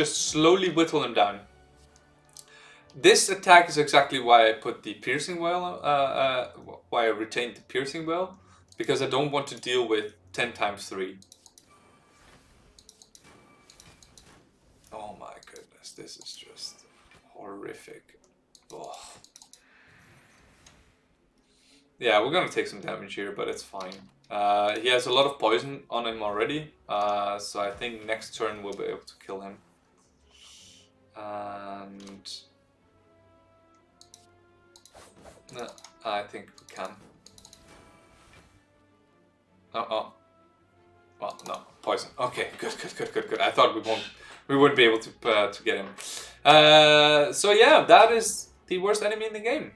slowly whittle him down. This attack is exactly why I put the Piercing Well, why I retained the Piercing Well, because I don't want to deal with 10 times 3. Oh my goodness, this is just horrific. Oh. Yeah, we're gonna take some damage here, but it's fine. He has a lot of poison on him already, so I think next turn we'll be able to kill him. And no, I think we can. Oh, well, no, poison. Okay, good. I thought we wouldn't be able to get him. So yeah, that is the worst enemy in the game.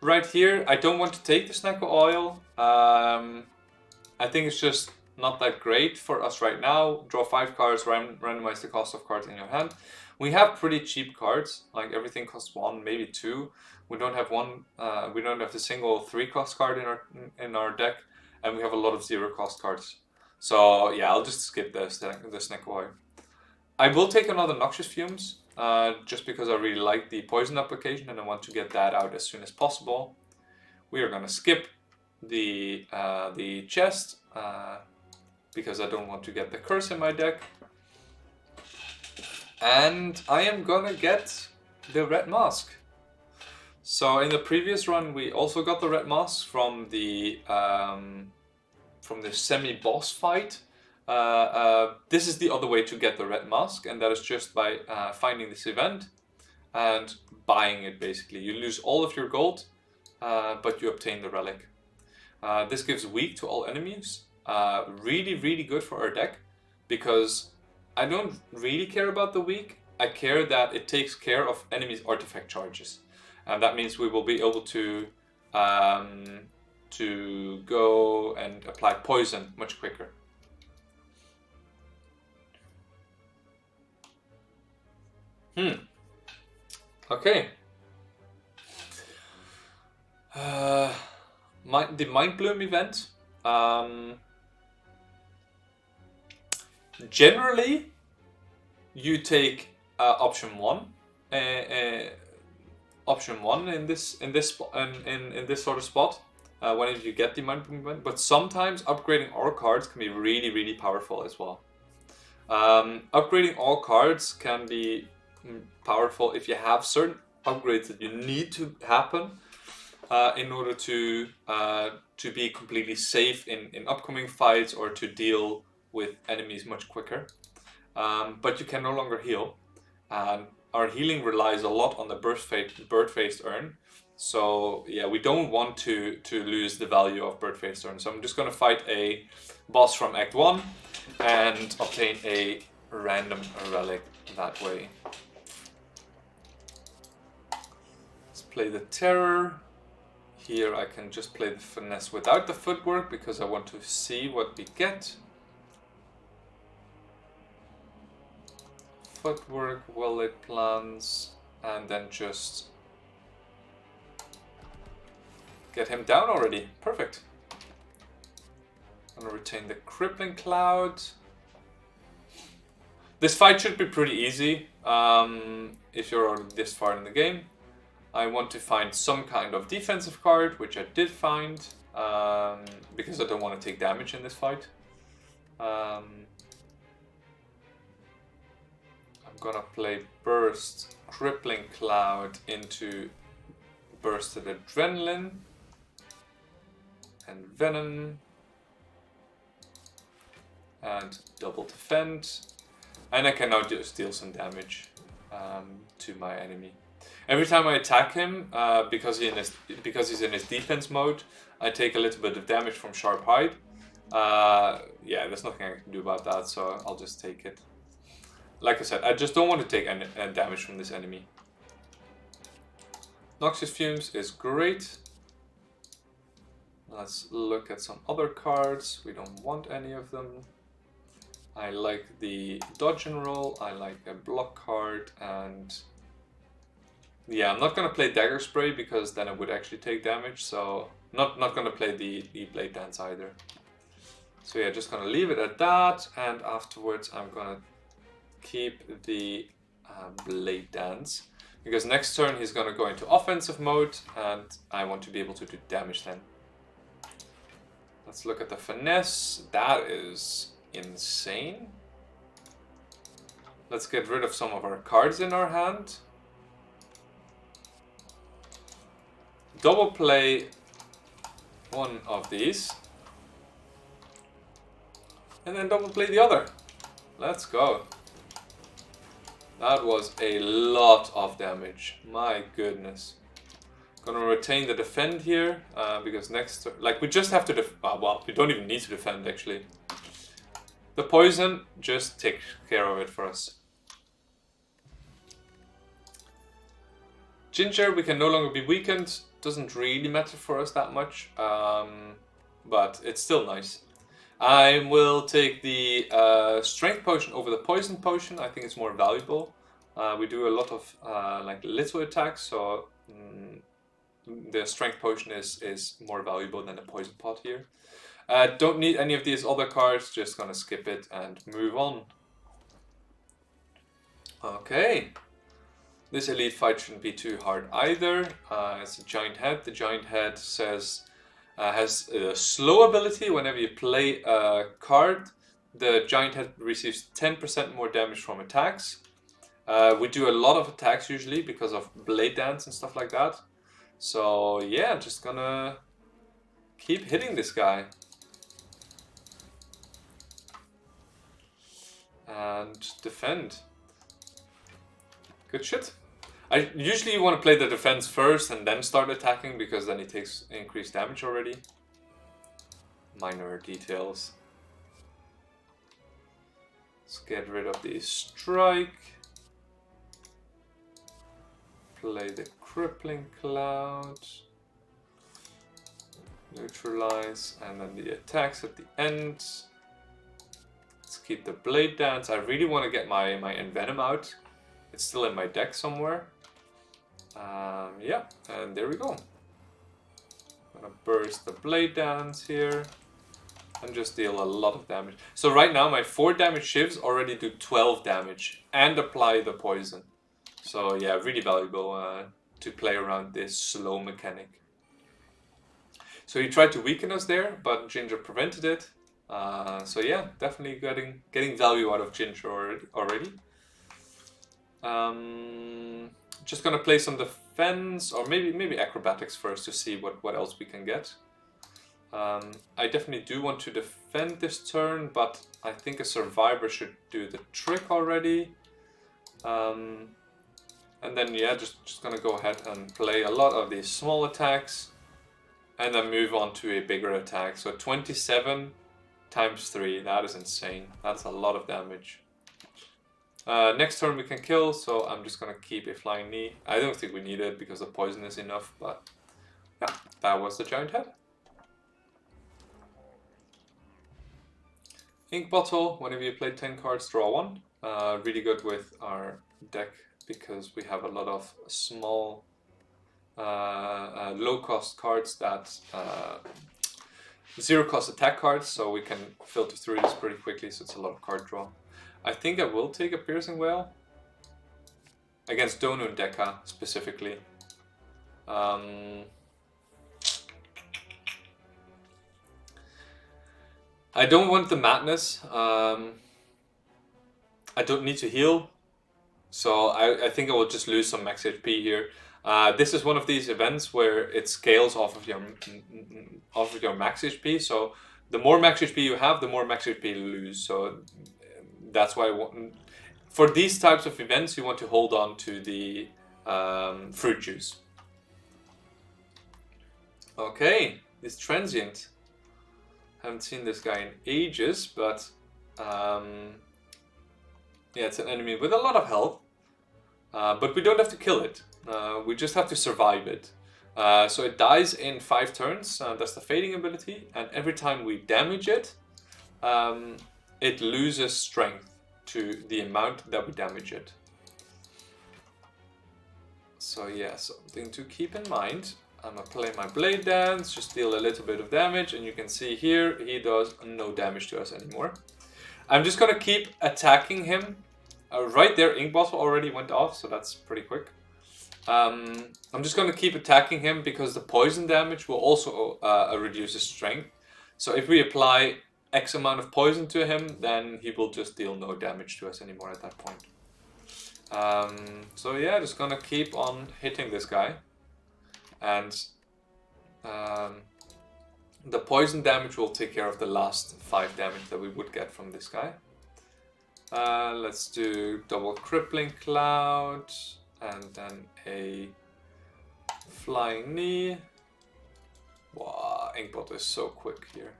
Right here, I don't want to take the Snecko Oil. I think it's just not that great for us right now. Draw 5 cards, randomize the cost of cards in your hand. We have pretty cheap cards, like everything costs 1, maybe 2. We don't have one. We don't have the single 3-cost card in our deck, and we have a lot of 0-cost cards. So yeah, I'll just skip the Snecko Oil. I will take another Noxious Fumes. Just because I really like the poison application and I want to get that out as soon as possible. We are gonna skip the chest because I don't want to get the curse in my deck. And I am gonna get the red mask. So in the previous run we also got the red mask from the semi-boss fight. This is the other way to get the red mask, and that is just by finding this event and buying it. Basically, you lose all of your gold, but you obtain the relic. This gives weak to all enemies. Really good for our deck, because I don't really care about the weak. I care that it takes care of enemies' artifact charges, and that means we will be able to go and apply poison much quicker. Okay. The Mind Bloom event. Generally, you take option 1. Option 1 in this sort of spot. Whenever you get the Mind Bloom event, but sometimes upgrading all cards can be really powerful as well. Upgrading all cards can be powerful if you have certain upgrades that you need to happen in order to be completely safe in upcoming fights or to deal with enemies much quicker. But you can no longer heal. Our healing relies a lot on the bird-faced urn. So yeah, we don't want to lose the value of bird-faced urn. So I'm just going to fight a boss from Act 1 and obtain a random relic that way. Let's play the Terror. Here I can just play the Finesse without the footwork because I want to see what we get. Footwork, well-laid plans, and then just get him down already. Perfect. I'm gonna retain the Crippling Cloud. This fight should be pretty easy if you're already this far in the game. I want to find some kind of defensive card, which I did find, because I don't want to take damage in this fight. I'm gonna play Burst, Crippling Cloud into Bursted Adrenaline and Venom and Double Defend, and I can now just deal some damage to my enemy. Every time I attack him, because he's in his defense mode, I take a little bit of damage from Sharp Hide. Yeah, there's nothing I can do about that, so I'll just take it. Like I said, I just don't want to take any damage from this enemy. Noxious Fumes is great. Let's look at some other cards. We don't want any of them. I like the Dodge and Roll, I like a block card, and yeah, I'm not going to play Dagger Spray because then it would actually take damage, so not going to play the Blade Dance either. So yeah, just going to leave it at that, and afterwards I'm going to keep the Blade Dance, because next turn he's going to go into offensive mode, and I want to be able to do damage then. Let's look at the Finesse. That is insane. Let's get rid of some of our cards in our hand. double play one of these. And then double play the other. Let's go. That was a lot of damage. My goodness. Gonna retain the defend here, because next... Like, we just have to... well, we don't even need to defend, actually. The poison just takes care of it for us. Ginger, we can no longer be weakened. Doesn't really matter for us that much. But it's still nice. I will take the strength potion over the poison potion. I think it's more valuable. We do a lot of like little attacks, so the strength potion is more valuable than the poison pot here. Don't need any of these other cards, just gonna skip it and move on. Okay. This elite fight shouldn't be too hard either. It's a giant head. The giant head says has a slow ability. Whenever you play a card, the giant head receives 10% more damage from attacks. We do a lot of attacks usually because of blade dance and stuff like that. So yeah, just gonna keep hitting this guy. And defend. Good shit. I usually want to play the defense first and then start attacking, because then it takes increased damage already. Minor details. Let's get rid of the strike. Play the crippling cloud. Neutralize, and then the attacks at the end. Let's keep the blade dance. I really want to get my envenom out. It's still in my deck somewhere. Yeah, and there we go. I'm gonna burst the blade dance here and just deal a lot of damage. So right now my 4 damage shivs already do 12 damage and apply the poison. So yeah, really valuable to play around this slow mechanic. So he tried to weaken us there, but Ginger prevented it. So yeah, definitely getting value out of Ginger already. Just gonna play some defense, or maybe acrobatics first to see what else we can get. I definitely do want to defend this turn, but I think a survivor should do the trick already. And then yeah, just gonna go ahead and play a lot of these small attacks, and then move on to a bigger attack. So 27 times 3, that is insane. That's a lot of damage. Next turn we can kill, so I'm just gonna keep a flying knee. I don't think we need it because the poison is enough, but yeah, that was the giant head. Ink bottle, whenever you play 10 cards, draw 1. Really good with our deck because we have a lot of small, low cost cards that zero cost attack cards, so we can filter through this pretty quickly, so it's a lot of card draw. I think I will take a Piercing Wail against Donu and Deka specifically. I don't want the madness. I don't need to heal, so I think I will just lose some max HP here. This is one of these events where it scales off of your max HP. So the more max HP you have, the more max HP you lose. So that's why for these types of events, you want to hold on to the fruit juice. Okay, this transient. Haven't seen this guy in ages, but yeah, it's an enemy with a lot of health. But we don't have to kill it. We just have to survive it. So it dies in 5 turns. That's the fading ability, and every time we damage it, it loses strength to the amount that we damage it. So yeah, something to keep in mind. I'm gonna play my blade dance, just deal a little bit of damage, and you can see here he does no damage to us anymore. I'm just gonna keep attacking him. Right there, ink bottle already went off, so that's pretty quick. I'm just gonna keep attacking him because the poison damage will also reduce his strength. So if we apply X amount of poison to him, then he will just deal no damage to us anymore at that point. So yeah, just gonna keep on hitting this guy. And The poison damage will take care of the last 5 damage that we would get from this guy. Let's do double crippling cloud and then a flying knee. Wow, Inkbot is so quick here.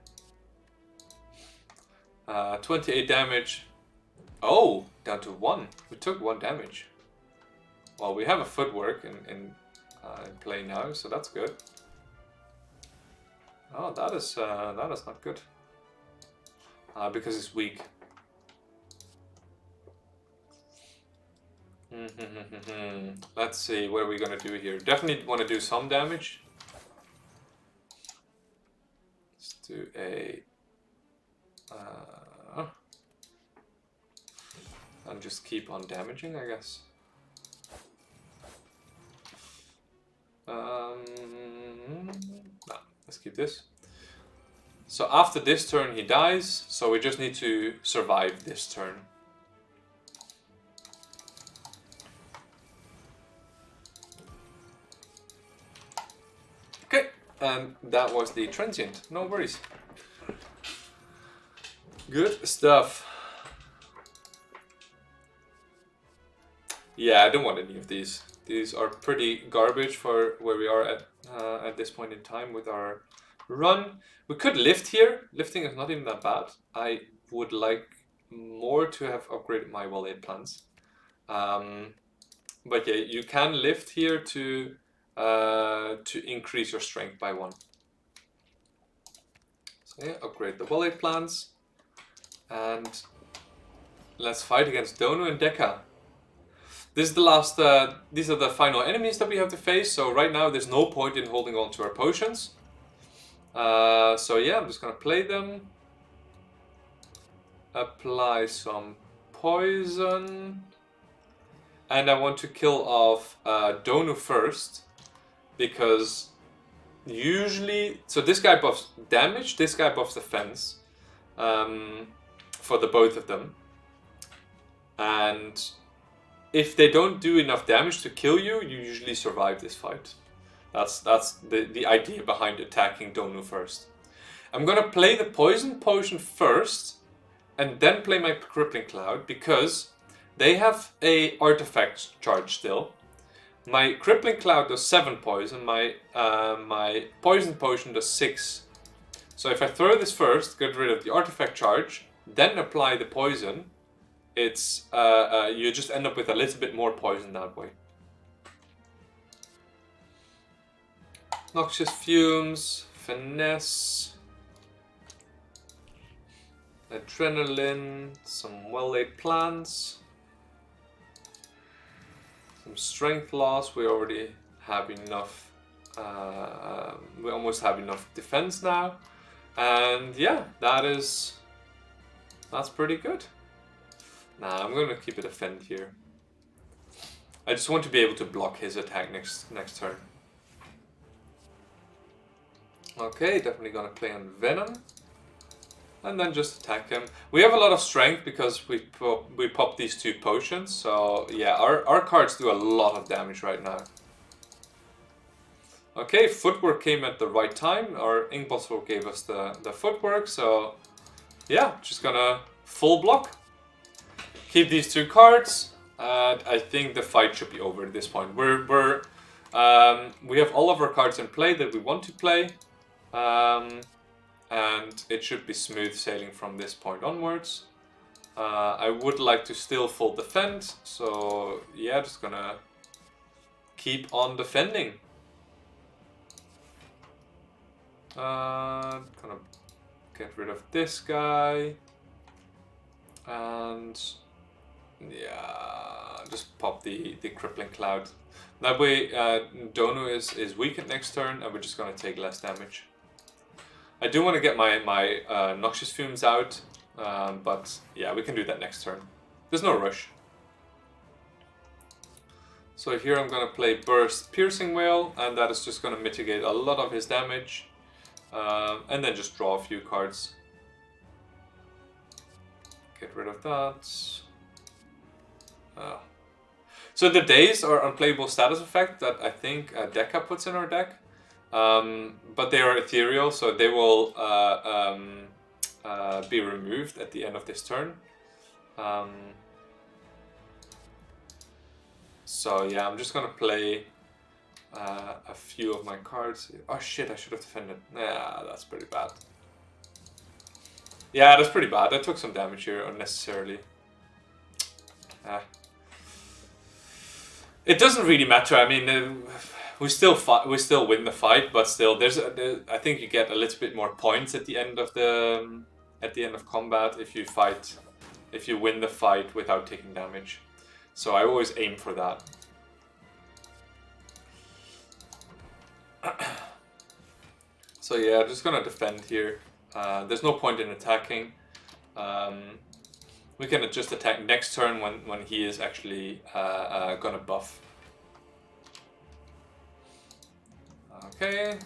28 damage. Oh, down to 1. We took 1 damage. Well, we have a footwork in play now, so that's good. Oh, that is not good. Because it's weak. Let's see, what are we gonna do here? Definitely want to do some damage. Let's do a... and just keep on damaging, I guess. No, let's keep this. So after this turn he dies, so we just need to survive this turn. Okay, and that was the transient, no worries. Good stuff. Yeah, I don't want any of these. These are pretty garbage for where we are at this point in time with our run. We could lift here. Lifting is not even that bad. I would like more to have upgraded my well-laid plans. But yeah, you can lift here to increase your strength by 1. So yeah, upgrade the well-laid plans. And let's fight against Dono and Deka. This is the last, these are the final enemies that we have to face, so right now there's no point in holding on to our potions. So yeah, I'm just gonna play them. Apply some poison. And I want to kill off Donu first, because usually, so this guy buffs damage, this guy buffs defense, for the both of them. And if they don't do enough damage to kill you, you usually survive this fight. That's the idea behind attacking Donu first. I'm gonna play the poison potion first, and then play my crippling cloud, because they have a artifact charge still. My crippling cloud does 7 poison, my poison potion does 6. So if I throw this first, get rid of the artifact charge, then apply the poison, it's you just end up with a little bit more poison that way. Noxious fumes, finesse, adrenaline, some well-laid plans, some strength loss. We already have enough. We almost have enough defense now, and yeah, that's pretty good. Nah, I'm gonna keep it defend here. I just want to be able to block his attack next turn. Okay, definitely gonna play on Venom. And then just attack him. We have a lot of strength because we pop these 2 potions. So yeah, our cards do a lot of damage right now. Okay, footwork came at the right time. Our ink bottle gave us the footwork. So yeah, just gonna full block. Keep these 2 cards. I think the fight should be over at this point. We have all of our cards in play that we want to play. And it should be smooth sailing from this point onwards. I would like to still full defend, so yeah, just gonna keep on defending. Gonna get rid of this guy, and yeah, just pop the crippling cloud. That way, Donu is weakened next turn, and we're just gonna take less damage. I do want to get my Noxious Fumes out, but yeah, we can do that next turn. There's no rush. So here I'm going to play Burst Piercing Wail, and that is just going to mitigate a lot of his damage. And then just draw a few cards. Get rid of that. So the days are unplayable status effect that I think Deka puts in our deck. But they are ethereal, so they will be removed at the end of this turn. So yeah, I'm just gonna play a few of my cards. Oh shit, I should have defended. Yeah, that's pretty bad. Yeah, that's pretty bad. I took some damage here unnecessarily. It doesn't really matter. I mean, we still fight. We still win the fight, but still, I think you get a little bit more points at the end of combat if you fight, if you win the fight without taking damage. So I always aim for that. So yeah, I'm just gonna defend here. There's no point in attacking. We can just attack next turn when he is actually gonna buff. Okay.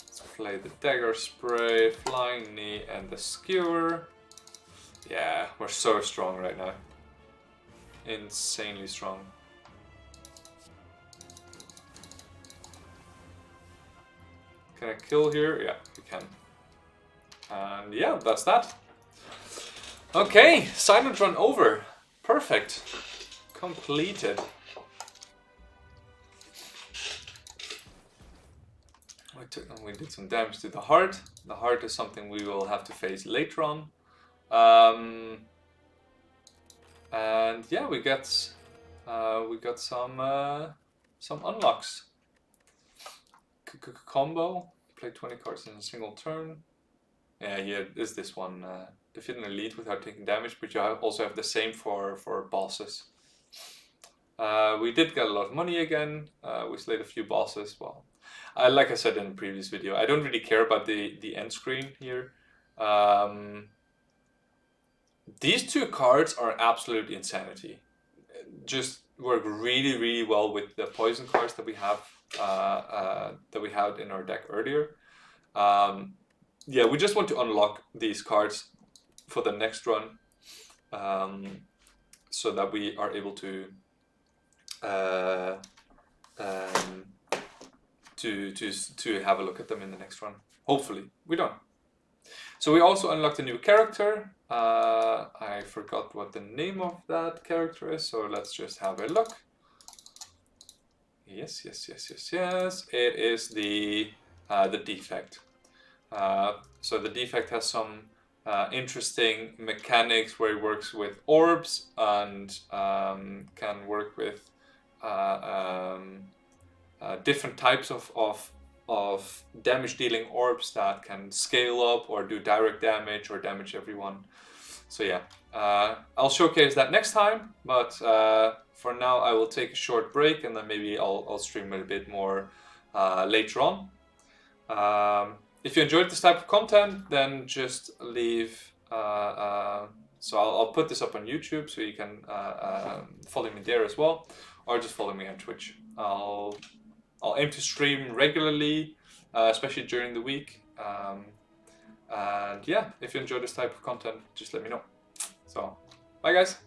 Let's play the dagger spray, flying knee, and the skewer. Yeah, we're so strong right now. Insanely strong. Can I kill here? Yeah, we can. And yeah, that's that. Okay, silent run over. Perfect. Completed. We did some damage to the heart. The heart is something we will have to face later on. And yeah, we got some unlocks. Combo. Play 20 cards in a single turn. Yeah, here is this one. Defeat an elite without taking damage, but you also have the same for bosses. We did get a lot of money again. We slayed a few bosses. Well, like I said in the previous video, I don't really care about the end screen here. These two cards are absolute insanity. Just work really, really well with the poison cards that we have had in our deck earlier. Yeah, we just want to unlock these cards for the next run, so that we are able to have a look at them in the next run. Hopefully, we don't. So we also unlocked a new character. I forgot what the name of that character is, so let's just have a look. Yes. It is the defect. So the defect has some interesting mechanics where it works with orbs and can work with different types of damage dealing orbs that can scale up or do direct damage or damage everyone. So yeah, I'll showcase that next time, but for now I will take a short break and then maybe I'll stream it a bit more later on. If you enjoyed this type of content, then just leave. So I'll put this up on YouTube, so you can follow me there as well, or just follow me on Twitch. I'll aim to stream regularly, especially during the week. And yeah, if you enjoy this type of content, just let me know. So, bye guys.